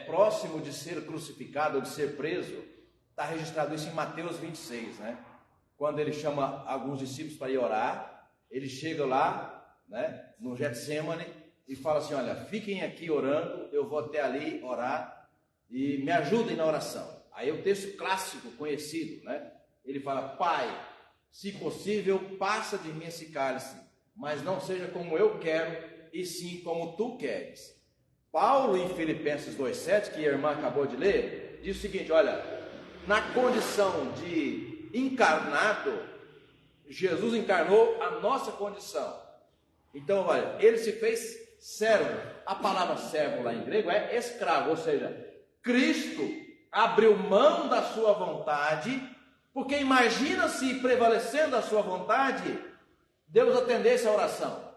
S1: próximo de ser crucificado, de ser preso. Está registrado isso em Mateus 26, né? Quando ele chama alguns discípulos para ir orar, ele chega lá, né, no Getsemane, e fala assim: olha, fiquem aqui orando, eu vou até ali orar e me ajudem na oração. Aí é o texto clássico, conhecido, né? Ele fala: Pai, se possível, passa de mim esse cálice, mas não seja como eu quero, e sim como tu queres. Paulo, em Filipenses 2,7, que a irmã acabou de ler, diz o seguinte: olha, na condição de encarnado, Jesus encarnou a nossa condição. Então, olha, ele se fez servo. A palavra servo lá em grego é escravo, ou seja, Cristo abriu mão da sua vontade, porque imagina se prevalecendo a sua vontade, Deus atendesse a oração.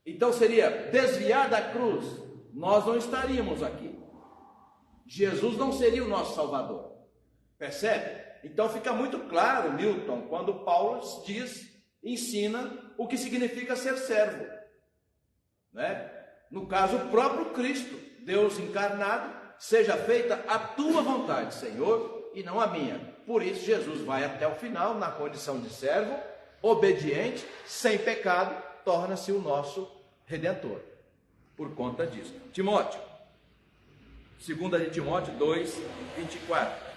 S1: Então seria desviar da cruz, nós não estaríamos aqui. Jesus não seria o nosso Salvador. Percebe? Então fica muito claro, Milton, quando Paulo ensina o que significa ser servo, né? No caso, o próprio Cristo, Deus encarnado, seja feita a tua vontade, Senhor, e não a minha. Por isso Jesus vai até o final na condição de servo, obediente, sem pecado, torna-se o nosso Redentor, por conta disso. Timóteo, 2 de Timóteo 2:24.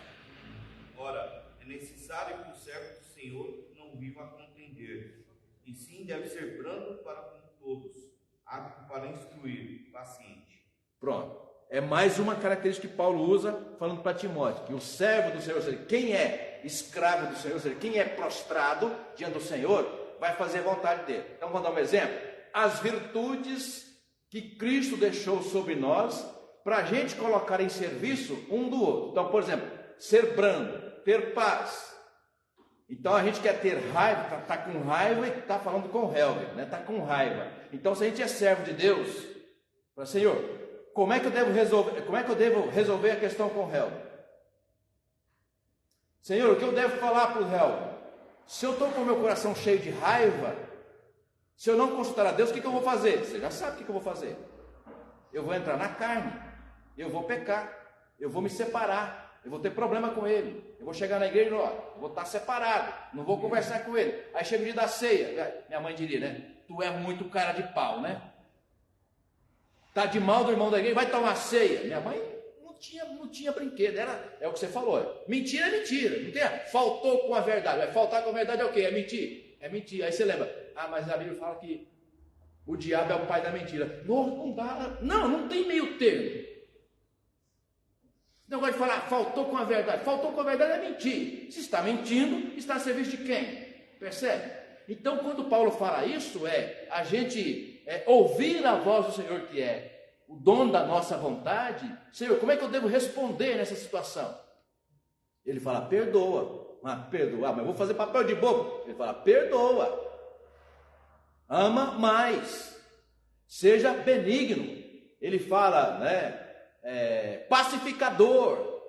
S6: Ora, é necessário que o servo do Senhor não viva a contender, e sim deve ser brando para com todos, apto para instruir, paciente.
S1: Pronto. É mais uma característica que Paulo usa, falando para Timóteo, que o servo do Senhor, ou seja, quem é escravo do Senhor, ou seja, quem é prostrado diante do Senhor, vai fazer a vontade dele. Então, vamos dar um exemplo. As virtudes que Cristo deixou sobre nós, para a gente colocar em serviço um do outro. Então, por exemplo, ser brando, ter paz. Então, a gente quer ter raiva, está com raiva e está falando com Helber, né? Está com raiva. Então, se a gente é servo de Deus, fala: Senhor, como é que eu devo resolver a questão com o Helber? Senhor, o que eu devo falar para o Helber? Se eu estou com o meu coração cheio de raiva, se eu não consultar a Deus, o que eu vou fazer? Você já sabe o que eu vou fazer. Eu vou entrar na carne, eu vou pecar, eu vou me separar, eu vou ter problema com ele. Eu vou chegar na igreja, eu vou estar separado, não vou conversar com ele. Aí chega o dia da ceia, minha mãe diria, né? Tu é muito cara de pau, né? Tá de mal do irmão da igreja, vai tomar ceia. Minha mãe não tinha brinquedo, é o que você falou. Mentira é mentira, não tem? Faltou com a verdade. Vai faltar com a verdade é o quê? É mentir. É mentir. Aí você lembra: mas a Bíblia fala que o diabo é o pai da mentira. Não dá. Não tem meio termo. Esse negócio de falar faltou com a verdade. Faltou com a verdade é mentir. Se está mentindo, está a serviço de quem? Percebe? Então, quando Paulo fala isso, a gente ouvir a voz do Senhor, que é o dono da nossa vontade. Senhor, como é que eu devo responder nessa situação? Ele fala: perdoa. Perdoar, mas eu vou fazer papel de bobo. Ele fala: perdoa. Ama mais. Seja benigno. Ele fala, pacificador.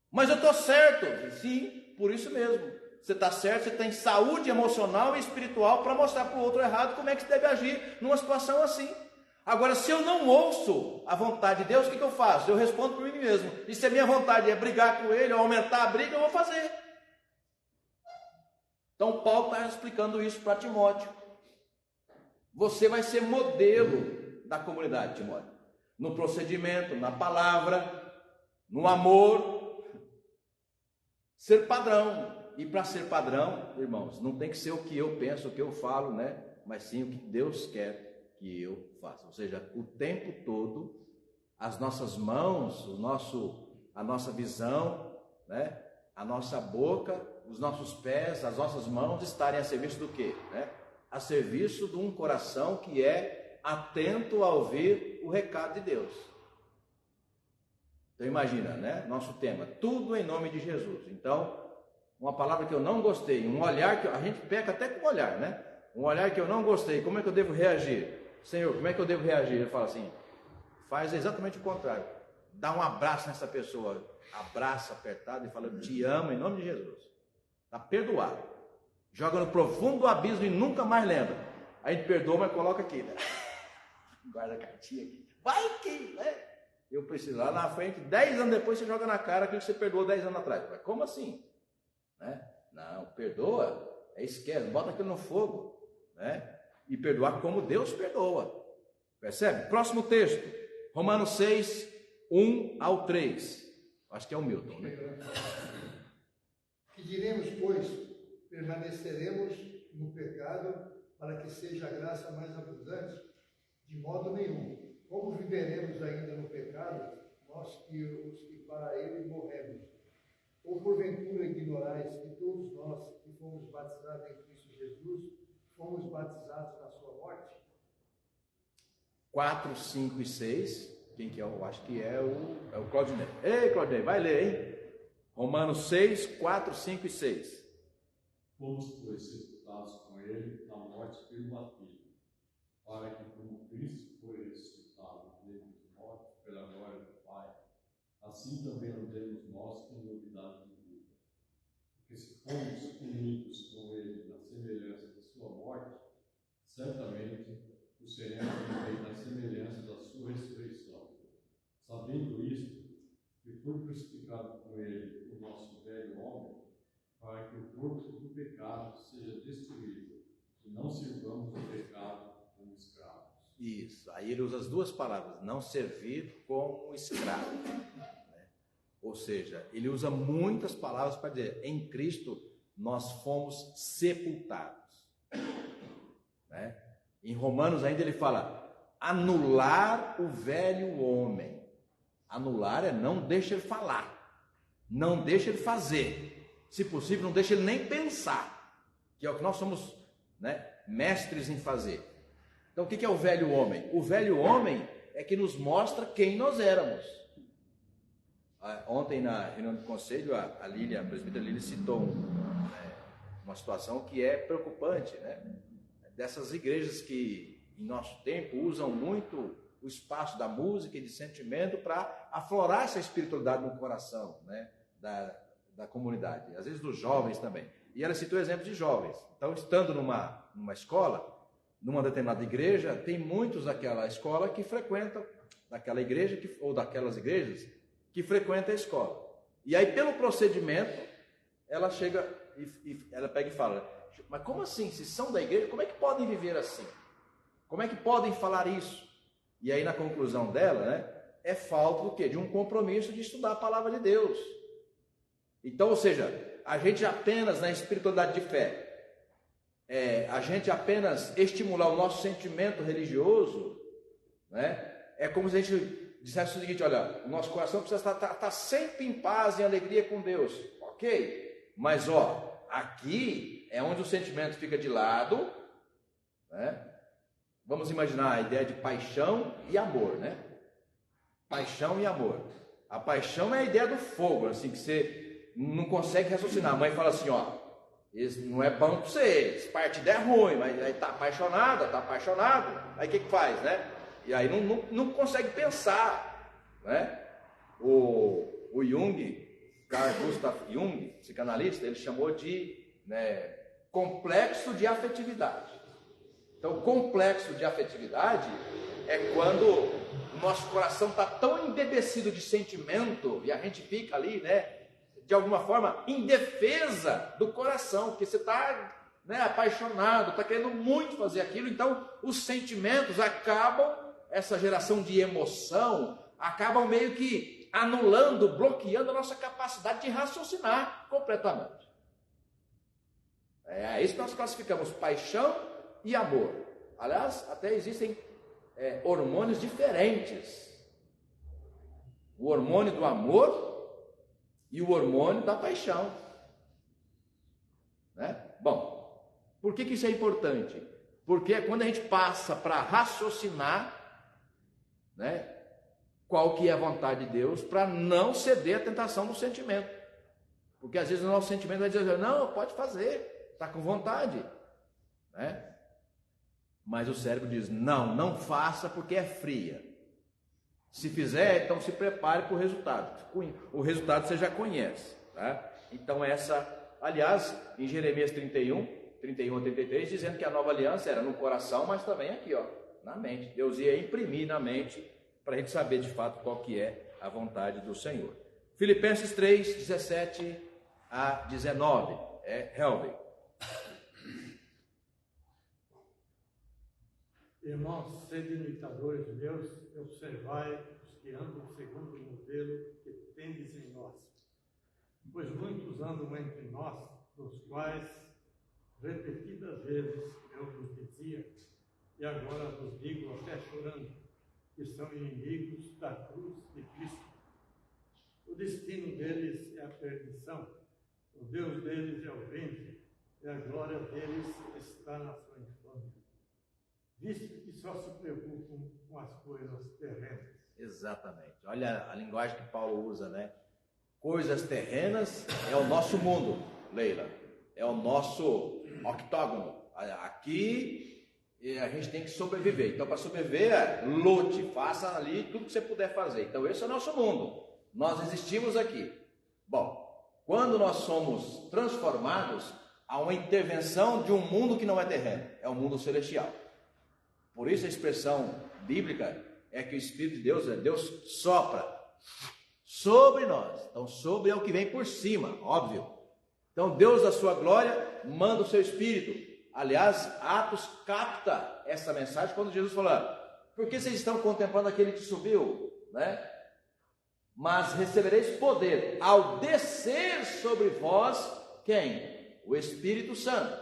S1: Mas eu estou certo. Sim, por isso mesmo. Você está certo, você tem saúde emocional e espiritual para mostrar para o outro errado como é que você deve agir numa situação assim. Agora, se eu não ouço a vontade de Deus, o que eu faço? Eu respondo por mim mesmo. E se a minha vontade é brigar com ele ou aumentar a briga, eu vou fazer. Então, Paulo está explicando isso para Timóteo. Você vai ser modelo da comunidade, Timóteo. No procedimento, na palavra, no amor. Ser padrão. E para ser padrão, irmãos, não tem que ser o que eu penso, o que eu falo, né? Mas sim o que Deus quer que eu faça. Ou seja, o tempo todo, as nossas mãos, a nossa visão, né? A nossa boca, os nossos pés, as nossas mãos estarem a serviço do quê? Né? A serviço de um coração que é atento a ouvir o recado de Deus. Então imagina, né? Nosso tema, tudo em nome de Jesus. Então, uma palavra que eu não gostei, um olhar que a gente peca até com o olhar, né? Um olhar que eu não gostei, como é que eu devo reagir? Senhor, como é que eu devo reagir? Ele fala assim: faz exatamente o contrário. Dá um abraço nessa pessoa, abraça apertado e fala: eu te amo em nome de Jesus. Está perdoado. Joga no profundo abismo e nunca mais lembra. Aí a gente perdoa, mas coloca aqui, né? Guarda a cartinha aqui. Vai que, né? Eu preciso lá na frente, 10 anos depois você joga na cara aquilo que você perdoou 10 anos atrás. Mas como assim? Né? Não, perdoa, esquece, bota aquilo no fogo, né? e perdoar como Deus perdoa. Percebe? Próximo texto, Romanos 6, 1 ao 3. Acho que é o Milton, né?
S4: Que diremos, pois? Permaneceremos no pecado para que seja a graça mais abundante? De modo nenhum. Como viveremos ainda no pecado, nós que os que para ele morremos? Ou porventura ignorais que todos nós que fomos batizados em Cristo Jesus, fomos batizados na sua morte?
S1: 4, 5 e 6. Quem que é? Eu acho que é o Claudinei. Ei, Claudinei, vai ler, hein? Romanos 6, 4, 5 e 6.
S7: Fomos, pois, sepultados com ele na morte pelo batismo, para que, como Cristo foi ressuscitado dentre os mortos pela glória do Pai, assim também andemos nós em novidade de vida. Porque se fomos unidos com ele na semelhança de sua morte, certamente o seremos também na semelhança da sua ressurreição. Sabendo isto, que foi crucificado com ele o nosso velho homem, para que o corpo do pecado seja destruído, e não sirvamos o pecado como escravos.
S1: Isso, aí ele usa as duas palavras, não servir como escravo. Né? Ou seja, ele usa muitas palavras para dizer, em Cristo nós fomos sepultados. Né? Em Romanos ainda ele fala, anular o velho homem. Anular é não deixa ele falar, não deixa ele fazer. Se possível, não deixa ele nem pensar, que é o que nós somos, né, mestres em fazer. Então, o que é o velho homem? O velho homem é que nos mostra quem nós éramos. Ontem, na reunião do conselho, a Lília, a presbítera Lília, citou uma situação que é preocupante, né? Dessas igrejas que, em nosso tempo, usam muito o espaço da música e de sentimento para aflorar essa espiritualidade no coração, né, da comunidade, às vezes dos jovens também. E ela citou exemplos de jovens. Então, estando numa escola, numa determinada igreja, tem muitos daquela escola que frequentam, daquela igreja, ou daquelas igrejas, que frequentam a escola. E aí, pelo procedimento, ela chega e ela pega e fala, mas como assim? Se são da igreja, como é que podem viver assim? Como é que podem falar isso? E aí, na conclusão dela, né, é falta do quê? De um compromisso de estudar a palavra de Deus. Então, ou seja, a gente apenas, na espiritualidade de fé, a gente apenas estimular o nosso sentimento religioso, né, é como se a gente dissesse o seguinte, olha, o nosso coração precisa estar sempre em paz e alegria com Deus. Ok, mas aqui é onde o sentimento fica de lado, né? Vamos imaginar a ideia de paixão e amor, né? Paixão e amor. A paixão é a ideia do fogo, assim, que você não consegue raciocinar. A mãe fala assim, isso não é bom para você, esse partido é ruim, mas aí tá apaixonado. Aí o que faz, né? E aí não consegue pensar, né? O Jung, Carl Gustav Jung, psicanalista, ele chamou de, né, complexo de afetividade. Então, o complexo de afetividade é quando o nosso coração está tão embebecido de sentimento e a gente fica ali, né, de alguma forma, em defesa do coração, porque você está, né, apaixonado, está querendo muito fazer aquilo, então os sentimentos acabam, essa geração de emoção, acabam meio que anulando, bloqueando a nossa capacidade de raciocinar completamente. É isso que nós classificamos paixão e amor. Aliás, até existem hormônios diferentes. O hormônio do amor e o hormônio da paixão. Né? Bom, por que isso é importante? Porque é quando a gente passa para raciocinar, né, qual que é a vontade de Deus, para não ceder à tentação do sentimento. Porque às vezes o nosso sentimento vai dizer, não, pode fazer, está com vontade, né? Mas o cérebro diz, não faça porque é fria. Se fizer, então se prepare para o resultado. O resultado você já conhece, tá? Então aliás, em Jeremias 31 a 33, dizendo que a nova aliança era no coração, mas também aqui, na mente. Deus ia imprimir na mente para a gente saber de fato qual que é a vontade do Senhor. Filipenses 3, 17 a 19, Helvig.
S8: Irmãos, sede imitadores de Deus e observai os que andam segundo o modelo que tendes em nós. Pois muitos andam entre nós, dos quais repetidas vezes eu vos dizia, e agora vos digo até chorando, que são inimigos da cruz de Cristo. O destino deles é a perdição, o Deus deles é o ventre, e a glória deles está na sua infâmia, visto que só se preocupam com as coisas terrenas.
S1: Exatamente. Olha a linguagem que Paulo usa, né? Coisas terrenas é o nosso mundo, Leila. É o nosso octógono. Aqui a gente tem que sobreviver. Então, para sobreviver, lute, faça ali tudo que você puder fazer. Então, esse é o nosso mundo. Nós existimos aqui. Bom, quando nós somos transformados, há uma intervenção de um mundo que não é terreno, é o mundo celestial. Por isso a expressão bíblica é que o Espírito de Deus, Deus sopra sobre nós. Então, sobre é o que vem por cima, óbvio. Então, Deus da sua glória manda o seu Espírito. Aliás, Atos capta essa mensagem quando Jesus fala: por que vocês estão contemplando aquele que subiu, né? Mas recebereis poder ao descer sobre vós, quem? O Espírito Santo.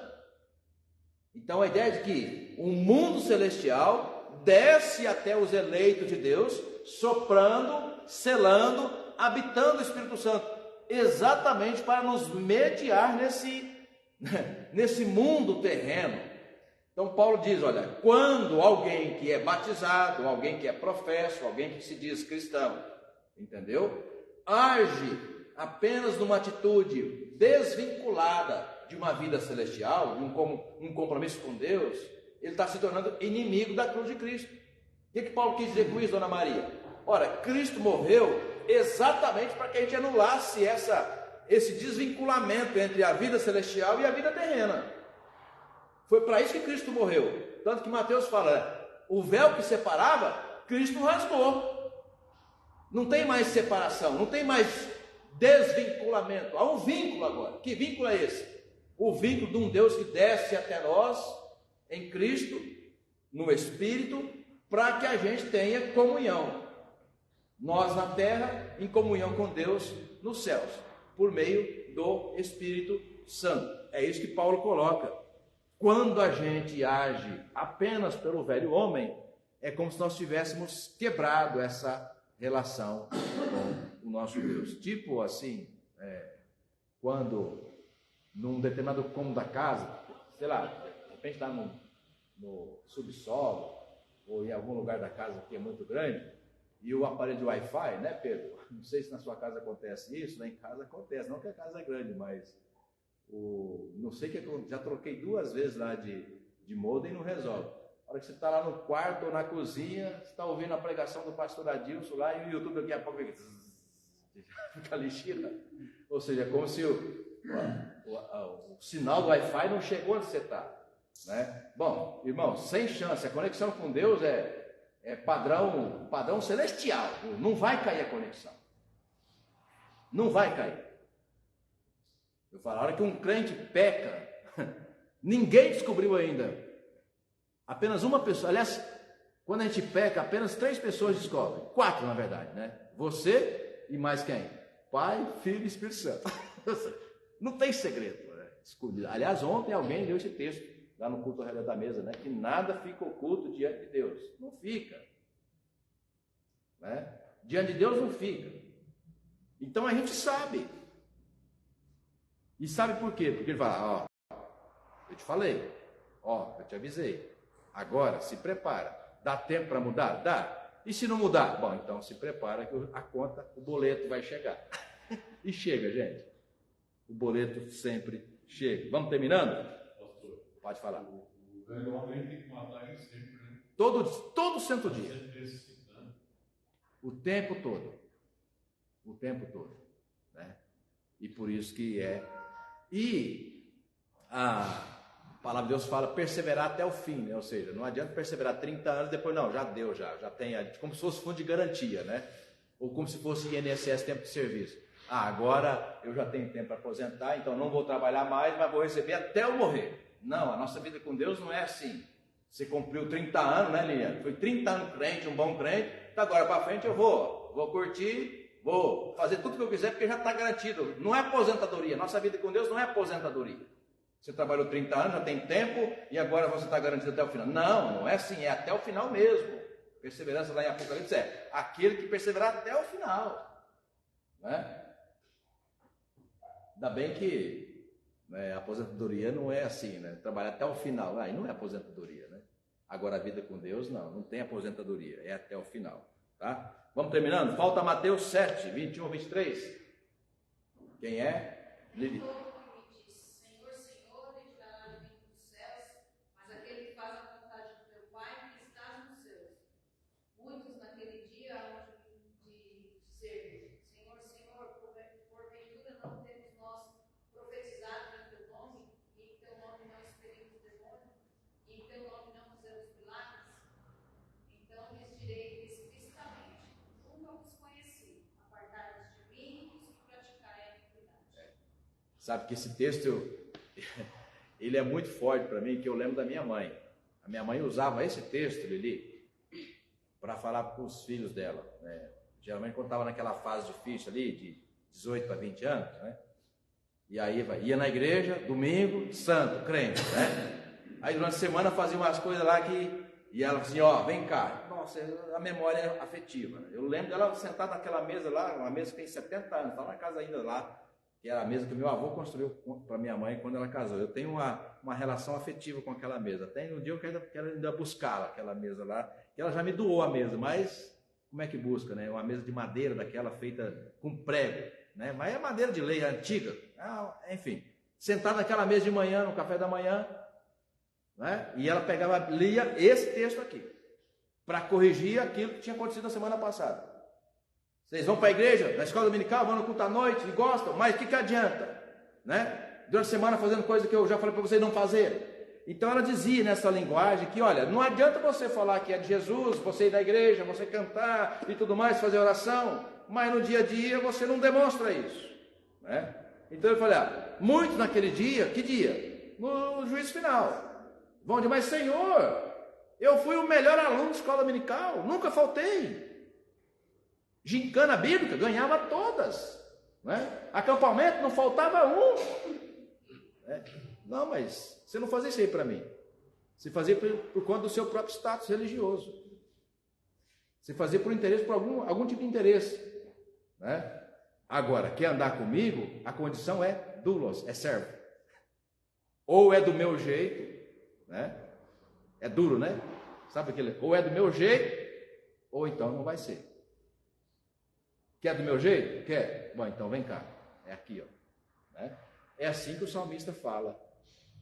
S1: Então a ideia de que o mundo celestial desce até os eleitos de Deus, soprando, selando, habitando o Espírito Santo, exatamente para nos mediar nesse mundo terreno. Então Paulo diz, olha, quando alguém que é batizado, alguém que é professo, alguém que se diz cristão, entendeu? Age apenas numa atitude desvinculada de uma vida celestial, de um compromisso com Deus, ele está se tornando inimigo da cruz de Cristo. O que Paulo quis dizer com isso, dona Maria? Ora, Cristo morreu exatamente para que a gente anulasse esse desvinculamento entre a vida celestial e a vida terrena. Foi para isso que Cristo morreu. Tanto que Mateus fala, o véu que separava, Cristo rasgou. Não tem mais separação, não tem mais desvinculamento. Há um vínculo agora. Que vínculo é esse? O vínculo de um Deus que desce até nós, em Cristo, no Espírito, para que a gente tenha comunhão. Nós na terra, em comunhão com Deus nos céus, por meio do Espírito Santo. É isso que Paulo coloca. Quando a gente age apenas pelo velho homem, é como se nós tivéssemos quebrado essa relação com o nosso Deus. Tipo assim, quando num determinado cômodo da casa, sei lá, de repente está no subsolo, ou em algum lugar da casa que é muito grande, e o aparelho de Wi-Fi, né, Pedro? Não sei se na sua casa acontece isso, lá em casa acontece, não que a casa é grande, mas não sei que eu já troquei 2 vezes lá de modem e não resolve. A hora que você está lá no quarto ou na cozinha, você está ouvindo a pregação do pastor Adilson lá e o YouTube daqui a pouco fica lixida. Ou seja, é como se o sinal do Wi-Fi não chegou onde você está, né? Bom, irmão, sem chance. A conexão com Deus é padrão celestial. Não vai cair a conexão. Não vai cair. Eu falo, a hora que um crente peca, ninguém descobriu ainda. Apenas uma pessoa, aliás, quando a gente peca, apenas 3 pessoas descobrem. 4, na verdade, né? Você e mais quem? Pai, Filho e Espírito Santo. Não tem segredo, né? Aliás, ontem alguém leu esse texto lá no culto ao redor da mesa, né? Que nada fica oculto diante de Deus. Não fica, né? Diante de Deus não fica. Então a gente sabe. E sabe por quê? Porque ele fala, eu te falei, eu te avisei. Agora, se prepara. Dá tempo para mudar? Dá. E se não mudar? Bom, então se prepara que a conta, o boleto vai chegar. E chega, gente. O boleto sempre chega. Vamos terminando?
S7: Pastor,
S1: pode falar.
S7: O velho homem tem que matar ele sempre, né?
S1: Todo santo dia.
S7: Sempre ressuscitando.
S1: O tempo todo. O tempo todo. Né? E por isso que E a palavra de Deus fala perseverar até o fim, né? Ou seja, não adianta perseverar 30 anos, depois não, já deu, já tem, como se fosse fundo de garantia, né? Ou como se fosse INSS, tempo de serviço. Agora eu já tenho tempo para aposentar, então não vou trabalhar mais, mas vou receber até eu morrer. Não, a nossa vida com Deus não é assim. Você cumpriu 30 anos, né, Liliane? Foi 30 anos crente, um bom crente. Então agora para frente eu vou curtir, vou fazer tudo que eu quiser, porque já está garantido. Não é aposentadoria. Nossa vida com Deus não é aposentadoria. Você trabalhou 30 anos, já tem tempo, e agora você está garantido até o final. Não é assim, é até o final mesmo. Perseverança lá em Apocalipse é aquele que perseverar até o final. Né? Ainda bem que a aposentadoria não é assim, né? Trabalhar até o final, aí não é aposentadoria, né? Agora a vida com Deus não tem aposentadoria, é até o final, tá? Vamos terminando? Falta Mateus 7, 21, 23. Quem é? Lili.
S5: Senhor, Senhor, lhe dará o reino dos céus, mas aquele que faz a vontade do meu Pai que está nos céus. Muitos naquele dia hão de dizer: Senhor, Senhor, porventura não temos nós profetizado em teu nome, e em teu nome não expelimos demônio, e em teu nome não fizemos milagres? Então lhes direi explicitamente: nunca vos conheci, apartai-vos de mim, os que praticai a iniquidade.
S1: Sabe que esse texto, ele é muito forte para mim, que eu lembro da minha mãe. A minha mãe usava esse texto, Lili, para falar para os filhos dela, né? Geralmente quando estava naquela fase difícil ali, de 18 para 20 anos, né? E aí ia na igreja, domingo, santo, crente, né? Aí durante a semana fazia umas coisas lá que, e ela assim, ó, vem cá. Nossa, a memória é afetiva, né? Eu lembro dela sentada naquela mesa lá, uma mesa que tem 70 anos, está na casa ainda lá, que era a mesa que meu avô construiu para minha mãe quando ela casou. Eu tenho uma relação afetiva com aquela mesa. Até no dia eu quero ainda buscá-la, aquela mesa lá, que ela já me doou a mesa, mas como é que busca, né? Uma mesa de madeira daquela feita com prego, né? Mas é madeira de lei, antiga. Enfim, sentada naquela mesa de manhã, no café da manhã, né? E ela lia esse texto aqui, para corrigir aquilo que tinha acontecido na semana passada. Vocês vão para a igreja, na escola dominical, vão no culto à noite e gostam, mas o que adianta? Né? Durante a semana fazendo coisa que eu já falei para vocês não fazerem. Então ela dizia nessa linguagem que, olha, não adianta você falar que é de Jesus, você ir na igreja, você cantar e tudo mais, fazer oração, mas no dia a dia você não demonstra isso. Né? Então eu falei, muitos naquele dia, que dia? No juízo final. Vão dizer, mas Senhor, eu fui o melhor aluno da escola dominical, nunca faltei. Gincana bíblica, ganhava todas, né? Acampamento, não faltava um. Não, mas você não fazia isso aí para mim. Você fazia por conta do seu próprio status religioso. Você fazia por interesse, por algum tipo de interesse, né? Agora, quer andar comigo, a condição é doulos, é servo. Ou é do meu jeito, né? É duro, né? Sabe aquele? Ou é do meu jeito, ou então não vai ser. Quer do meu jeito? Quer? Bom, então vem cá. É aqui, ó. Né? É assim que o salmista fala,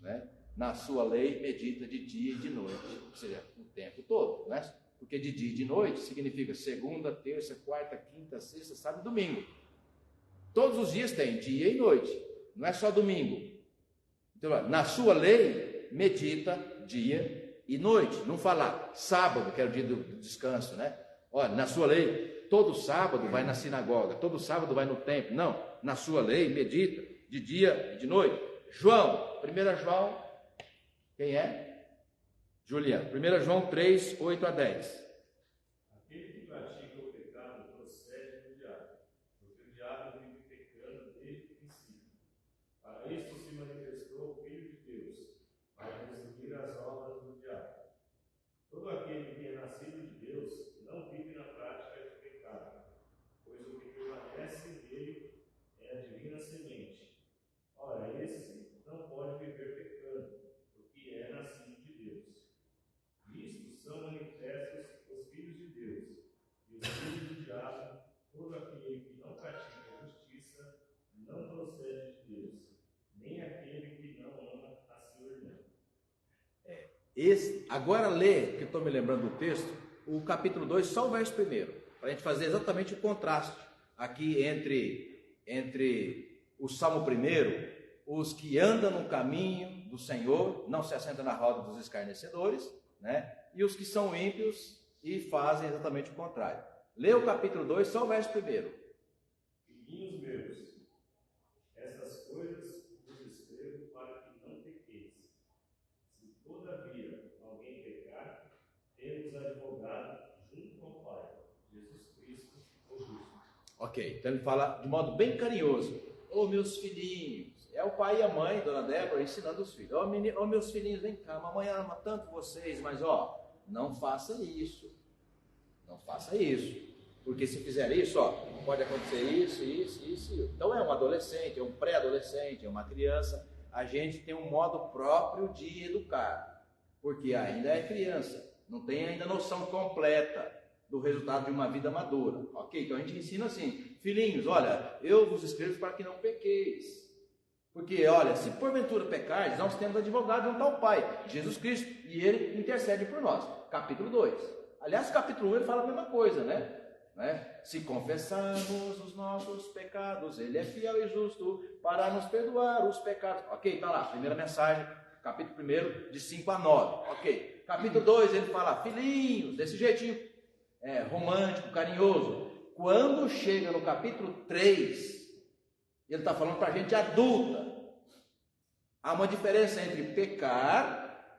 S1: né? Na sua lei medita de dia e de noite, ou seja, o tempo todo, né? Porque de dia e de noite significa segunda, terça, quarta, quinta, sexta, sábado e domingo. Todos os dias tem dia e noite, não é só domingo. Então, na sua lei medita dia e noite. Não fala sábado, que é o dia do descanso, né? Olha, na sua lei todo sábado vai na sinagoga, todo sábado vai no templo. Não, na sua lei medita de dia e de noite. João, 1 João, quem é? Juliano, 1 João 3, 8 a 10.
S7: Aquele que pratica o pecado procede do diabo, porque o diabo vive pecando desde o princípio. Para isso se manifestou o Filho de Deus, para destruir as obras do diabo. Todo aquele que é nascido de Deus não vive na prática de pecado, pois o que permanece nele é a divina semente. Ora, esse não pode viver pecando, porque é nascido de Deus. Nisto são manifestos os filhos de Deus e os filhos do diabo. Todo aquele que não pratica a justiça não procede de Deus, nem aquele que não ama a seu irmão.
S1: Agora lê, que eu estou me lembrando do texto, o capítulo 2, só o verso 1, para a gente fazer exatamente o contraste aqui entre o Salmo 1, os que andam no caminho do Senhor, não se assentam na roda dos escarnecedores, né? E os que são ímpios e fazem exatamente o contrário. Lê o capítulo 2, só o verso 1.
S7: Filhinhos meus, essas coisas vos escrevo para que não pequeis. Se todavia alguém pecar,
S1: Ok, então ele fala de modo bem carinhoso. Ô meus filhinhos, é o pai e a mãe, dona Débora, ensinando os filhos. Ô meus filhinhos, vem cá, mamãe ama tanto vocês, mas não faça isso. Não faça isso. Porque se fizer isso, pode acontecer isso, isso, isso, isso. Então é um adolescente, é um pré-adolescente, é uma criança. A gente tem um modo próprio de educar, porque ainda é criança, não tem ainda noção completa do resultado de uma vida madura. Ok? Então a gente ensina assim, filhinhos, olha, eu vos escrevo para que não pequeis. Porque, olha, se porventura pecares, nós temos advogado junto ao Pai, Jesus Cristo, e Ele intercede por nós. Capítulo 2. Aliás, capítulo 1 ele fala a mesma coisa, né? Se confessarmos os nossos pecados, Ele é fiel e justo para nos perdoar os pecados. Ok, está lá, primeira mensagem, capítulo 1, de 5 a 9. Ok, capítulo 2 ele fala, filhinhos, desse jeitinho romântico, carinhoso. Quando chega no capítulo 3, ele está falando para a gente adulta. Há uma diferença entre pecar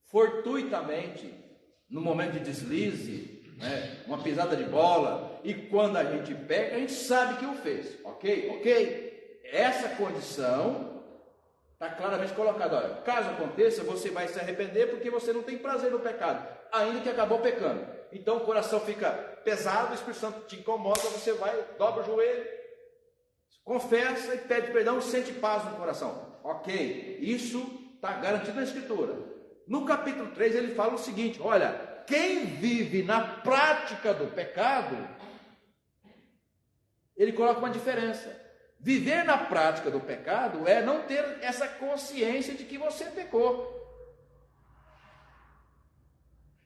S1: fortuitamente, no momento de deslize, uma pisada de bola, e quando a gente peca, a gente sabe que o fez. Ok? Essa condição está claramente colocada. Olha, caso aconteça, você vai se arrepender porque você não tem prazer no pecado, ainda que acabou pecando. Então o coração fica pesado, o Espírito Santo te incomoda, você vai, dobra o joelho, confessa e pede perdão, sente paz no coração. Ok, isso está garantido na Escritura. No capítulo 3 ele fala o seguinte, olha, quem vive na prática do pecado, ele coloca uma diferença. Viver na prática do pecado é não ter essa consciência de que você pecou.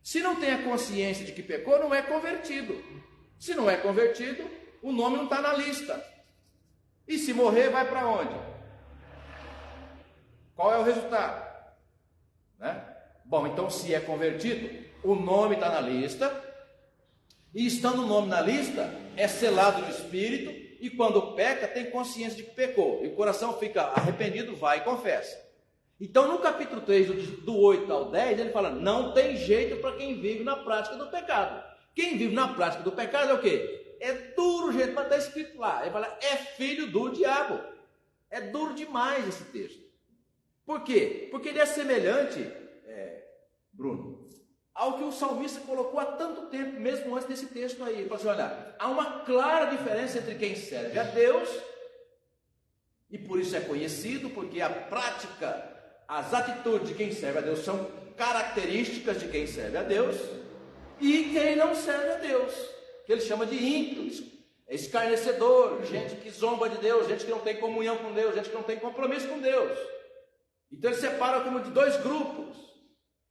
S1: Se não tem a consciência de que pecou, não é convertido. Se não é convertido, o nome não está na lista. E se morrer, vai para onde? Qual é o resultado? Bom, então se é convertido, o nome está na lista, e estando o nome na lista, é selado no Espírito, e quando peca, tem consciência de que pecou, e o coração fica arrependido, vai e confessa. Então no capítulo 3, do 8 ao 10, ele fala, não tem jeito para quem vive na prática do pecado. Quem vive na prática do pecado é o quê? É duro, gente, mas está escrito lá, ele fala, é filho do diabo. É duro demais esse texto. Por quê? Porque ele é semelhante, Bruno, ao que o salmista colocou há tanto tempo, mesmo antes desse texto aí. Ele falou assim, olha, há uma clara diferença entre quem serve a Deus, e por isso é conhecido, porque a prática, as atitudes de quem serve a Deus são características de quem serve a Deus, e quem não serve a Deus, que ele chama de ímpios, escarnecedor, gente que zomba de Deus, gente que não tem comunhão com Deus, gente que não tem compromisso com Deus. Então ele separa como de dois grupos.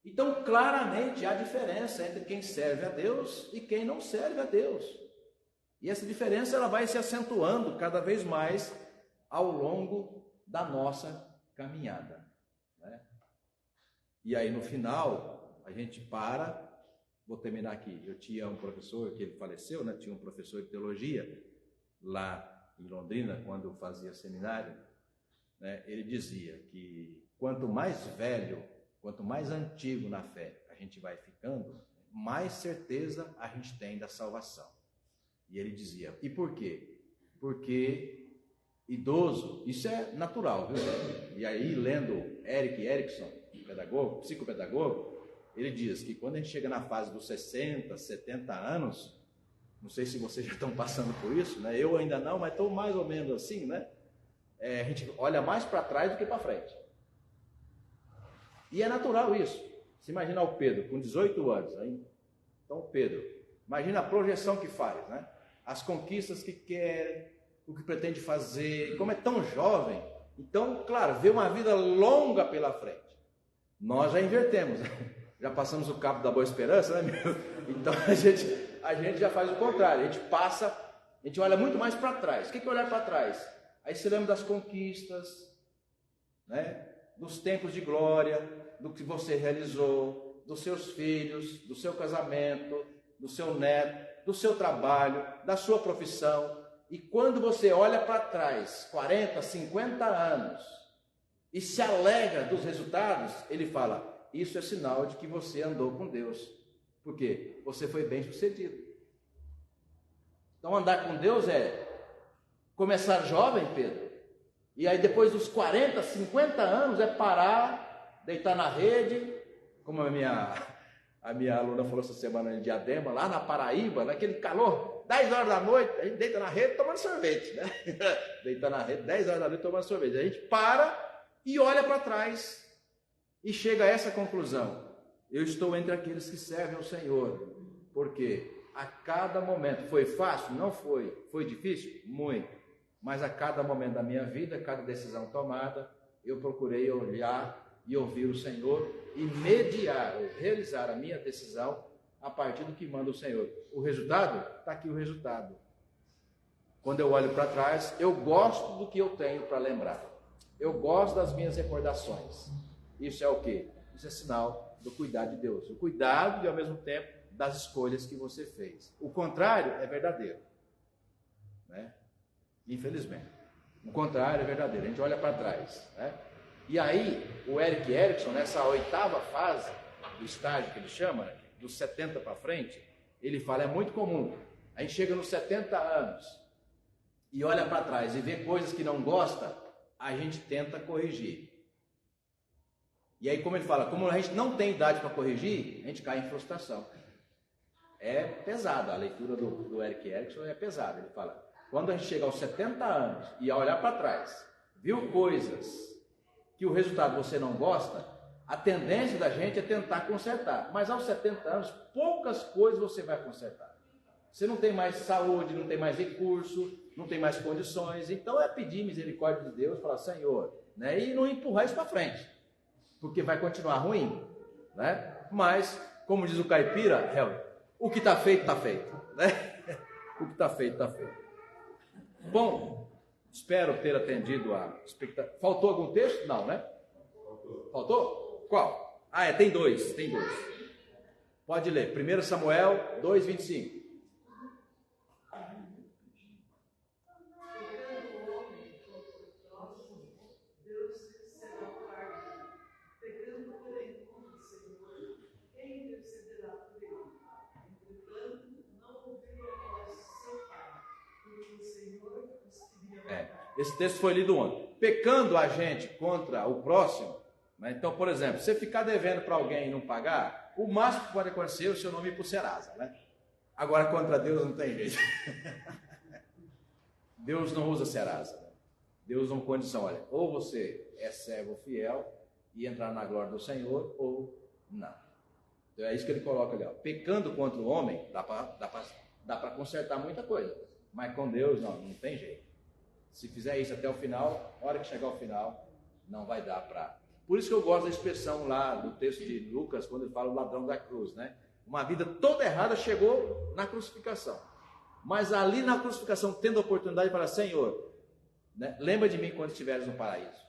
S1: Então claramente há diferença entre quem serve a Deus e quem não serve a Deus. E essa diferença ela vai se acentuando cada vez mais ao longo da nossa caminhada. E aí no final a gente para. Vou terminar aqui. Eu tinha um professor que ele faleceu, tinha um professor de teologia lá em Londrina, quando eu fazia seminário, ele dizia que quanto mais velho, quanto mais antigo na fé a gente vai ficando, mais certeza a gente tem da salvação. E ele dizia, e por quê? Porque idoso, isso é natural, viu? E aí lendo Erik Erikson, pedagogo, psicopedagogo, ele diz que quando a gente chega na fase dos 60, 70 anos, não sei se vocês já estão passando por isso, eu ainda não, mas estou mais ou menos assim, a gente olha mais para trás do que para frente. E é natural isso. Se imaginar o Pedro com 18 anos, então Pedro, imagina a projeção que faz, as conquistas que quer, o que pretende fazer, como é tão jovem, então, claro, vê uma vida longa pela frente. Nós já invertemos, já passamos o cabo da Boa Esperança, Então a gente já faz o contrário, a gente olha muito mais para trás. O que é olhar para trás? Aí você lembra das conquistas, dos tempos de glória, do que você realizou, dos seus filhos, do seu casamento, do seu neto, do seu trabalho, da sua profissão. E quando você olha para trás, 40, 50 anos, e se alegra dos resultados, ele fala, isso é sinal de que você andou com Deus, porque você foi bem sucedido. Então andar com Deus é começar jovem, Pedro, e aí depois dos 40, 50 anos é parar, deitar na rede, como a minha aluna falou essa semana em Diadema, lá na Paraíba, naquele calor, 10 horas da noite, a gente deita na rede tomando sorvete, né? Deita na rede, 10 horas da noite tomando sorvete. A gente para e olha para trás e chega a essa conclusão: eu estou entre aqueles que servem ao Senhor. Por quê? A cada momento, foi fácil? Não foi. Foi difícil? Muito. Mas a cada momento da minha vida, cada decisão tomada, eu procurei olhar e ouvir o Senhor e mediar, ou realizar a minha decisão a partir do que manda o Senhor. O resultado? Está aqui o resultado. Quando eu olho para trás, eu gosto do que eu tenho para lembrar. Eu gosto das minhas recordações. Isso é o quê? Isso é sinal do cuidado de Deus. O cuidado e, ao mesmo tempo, das escolhas que você fez. O contrário é verdadeiro, né? Infelizmente. O contrário é verdadeiro. A gente olha para trás, né? E aí, o Erik Erikson, nessa 8ª fase do estágio que ele chama, né, dos 70 para frente, ele fala, é muito comum. A gente chega nos 70 anos e olha para trás e vê coisas que não gosta, a gente tenta corrigir. E aí, como ele fala, como a gente não tem idade para corrigir, a gente cai em frustração. É pesada, a leitura do Erik Erikson é pesada. Ele fala, quando a gente chega aos 70 anos e a olhar para trás, viu coisas que o resultado você não gosta, a tendência da gente é tentar consertar. Mas aos 70 anos, poucas coisas você vai consertar. Você não tem mais saúde, não tem mais recurso, não tem mais condições. Então é pedir misericórdia de Deus, falar, Senhor, né? E não empurrar isso para frente, porque vai continuar ruim, né? Mas, como diz o caipira, o que está feito, está feito, né? O que está feito, está feito. Bom, espero ter atendido a expectativa. Faltou algum texto? Não, né? Faltou? Qual? Ah, tem dois. Pode ler. 1 Samuel 2:25. Esse texto foi lido ontem. Pecando a gente contra o próximo, né? Então, por exemplo, você ficar devendo para alguém e não pagar, o máximo que pode acontecer é o seu nome ir para o Serasa, né? Agora, contra Deus não tem jeito. Deus não usa Serasa. Né? Deus não condição, olha, ou você é servo fiel e entrar na glória do Senhor, ou não. Então, é isso que ele coloca ali. Ó. Pecando contra o homem, dá para consertar muita coisa. Mas com Deus, não tem jeito. Se fizer isso até o final, a hora que chegar ao final, não vai dar para... Por isso que eu gosto da expressão lá do texto de Lucas, quando ele fala o ladrão da cruz, né? Uma vida toda errada chegou na crucificação. Mas ali na crucificação, tendo a oportunidade de falar, Senhor, né, lembra de mim quando estiveres no paraíso.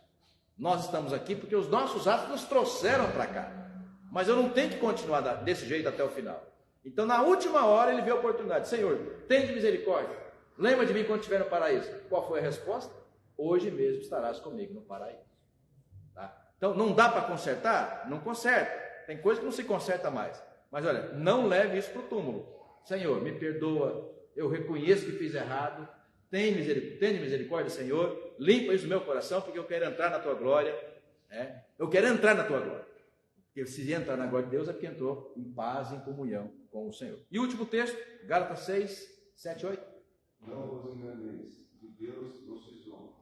S1: Nós estamos aqui porque os nossos atos nos trouxeram para cá. Mas eu não tenho que continuar desse jeito até o final. Então, na última hora, ele vê a oportunidade. Senhor, tem de misericórdia. Lembra de mim quando estiver no paraíso. Qual foi a resposta? Hoje mesmo estarás comigo no paraíso. Tá? Então, não dá para consertar? Não conserta. Tem coisa que não se conserta mais. Mas olha, não leve isso para o túmulo. Senhor, me perdoa. Eu reconheço que fiz errado. Tem misericórdia, Senhor. Limpa isso no meu coração, porque eu quero entrar na tua glória. Né? Eu quero entrar na tua glória. Porque se entrar na glória de Deus é porque entrou em paz, em comunhão com o Senhor. E o último texto, Gálatas 6, 7, 8.
S9: Não vos enganeis, de Deus não se zomba,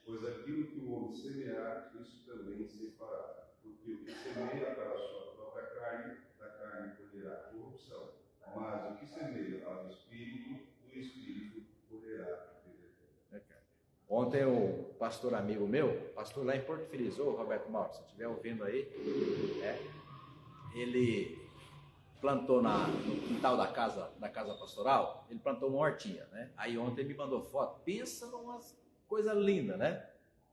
S9: pois aquilo que o homem semear, isso também se fará. Porque o que semeia para a sua própria carne, da carne colherá corrupção, mas o que semeia ao Espírito, do Espírito colherá vida eterna.
S1: Ontem o pastor amigo meu, pastor lá em Porto Feliz, ô Roberto Mauro, se estiver ouvindo aí, ele plantou no quintal da casa pastoral, ele plantou uma hortinha, né? Aí ontem ele me mandou foto, pensa numa coisa linda, né?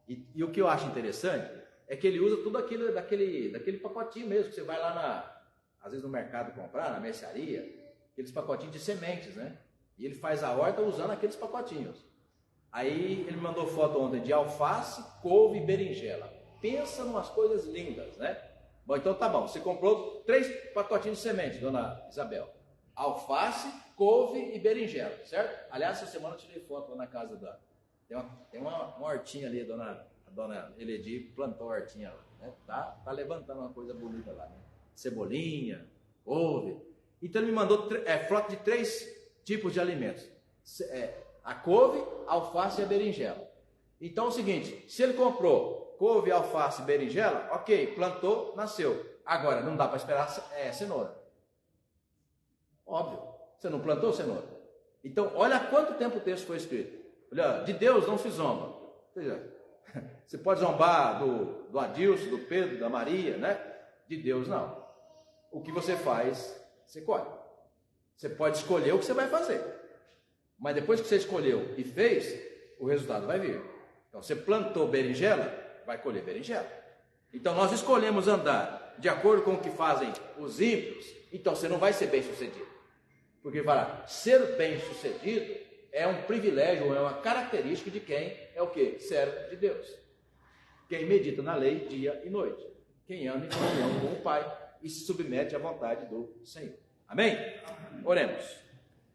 S1: E o que eu acho interessante é que ele usa tudo aquilo daquele pacotinho mesmo, que você vai lá às vezes no mercado comprar, na mercearia, aqueles pacotinhos de sementes, né? E ele faz a horta usando aqueles pacotinhos. Aí ele me mandou foto ontem de alface, couve e berinjela. Pensa numas coisas lindas, né? Bom, então tá bom, você comprou 3 pacotinhos de semente, dona Isabel. alface, couve e berinjela, certo? Aliás, essa semana eu tirei foto lá na casa da... Tem uma hortinha ali, a dona Eledi plantou a hortinha lá, né? Tá levantando uma coisa bonita lá, né? Cebolinha, couve. Então ele me mandou frota de 3 tipos de alimentos. A couve, a alface e a berinjela. Então é o seguinte, se ele comprou couve, alface e berinjela, ok, plantou, nasceu. Agora, não dá para esperar cenoura. Óbvio, você não plantou cenoura. Então, olha há quanto tempo o texto foi escrito. Olha, de Deus não se zomba. Ou seja, você pode zombar do Adilson, do Pedro, da Maria, né? De Deus não. O que você faz, você colhe. Você pode escolher o que você vai fazer. Mas depois que você escolheu e fez, o resultado vai vir. Então, você plantou berinjela, vai colher berinjela. Então, nós escolhemos andar de acordo com o que fazem os ímpios, então você não vai ser bem-sucedido. Porque falar, ser bem-sucedido é um privilégio, é uma característica de quem é o quê? Servo de Deus. Quem medita na lei dia e noite. Quem anda em comunhão com o Pai e se submete à vontade do Senhor. Amém? Oremos.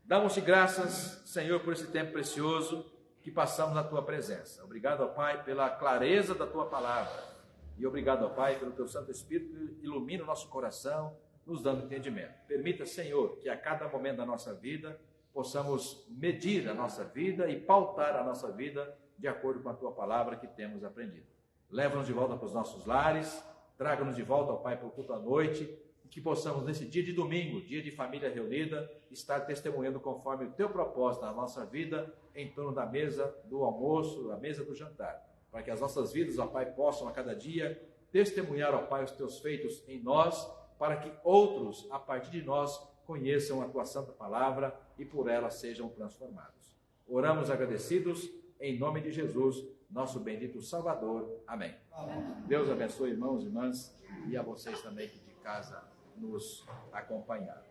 S1: Damos-te graças, Senhor, por esse tempo precioso que passamos na Tua presença. Obrigado, ó Pai, pela clareza da Tua palavra. E obrigado, ó Pai, pelo Teu Santo Espírito que ilumina o nosso coração, nos dando entendimento. Permita, Senhor, que a cada momento da nossa vida possamos medir a nossa vida e pautar a nossa vida de acordo com a Tua palavra que temos aprendido. Leva-nos de volta para os nossos lares, traga-nos de volta, ó Pai, para o culto à noite, e que possamos, nesse dia de domingo, dia de família reunida, estar testemunhando conforme o Teu propósito na nossa vida, em torno da mesa do almoço, da mesa do jantar, para que as nossas vidas, ó Pai, possam a cada dia testemunhar, ó Pai, os Teus feitos em nós, para que outros, a partir de nós, conheçam a Tua santa palavra e por ela sejam transformados. Oramos agradecidos, em nome de Jesus, nosso bendito Salvador. Amém. Amém. Deus abençoe, irmãos e irmãs, e a vocês também que de casa nos acompanharam.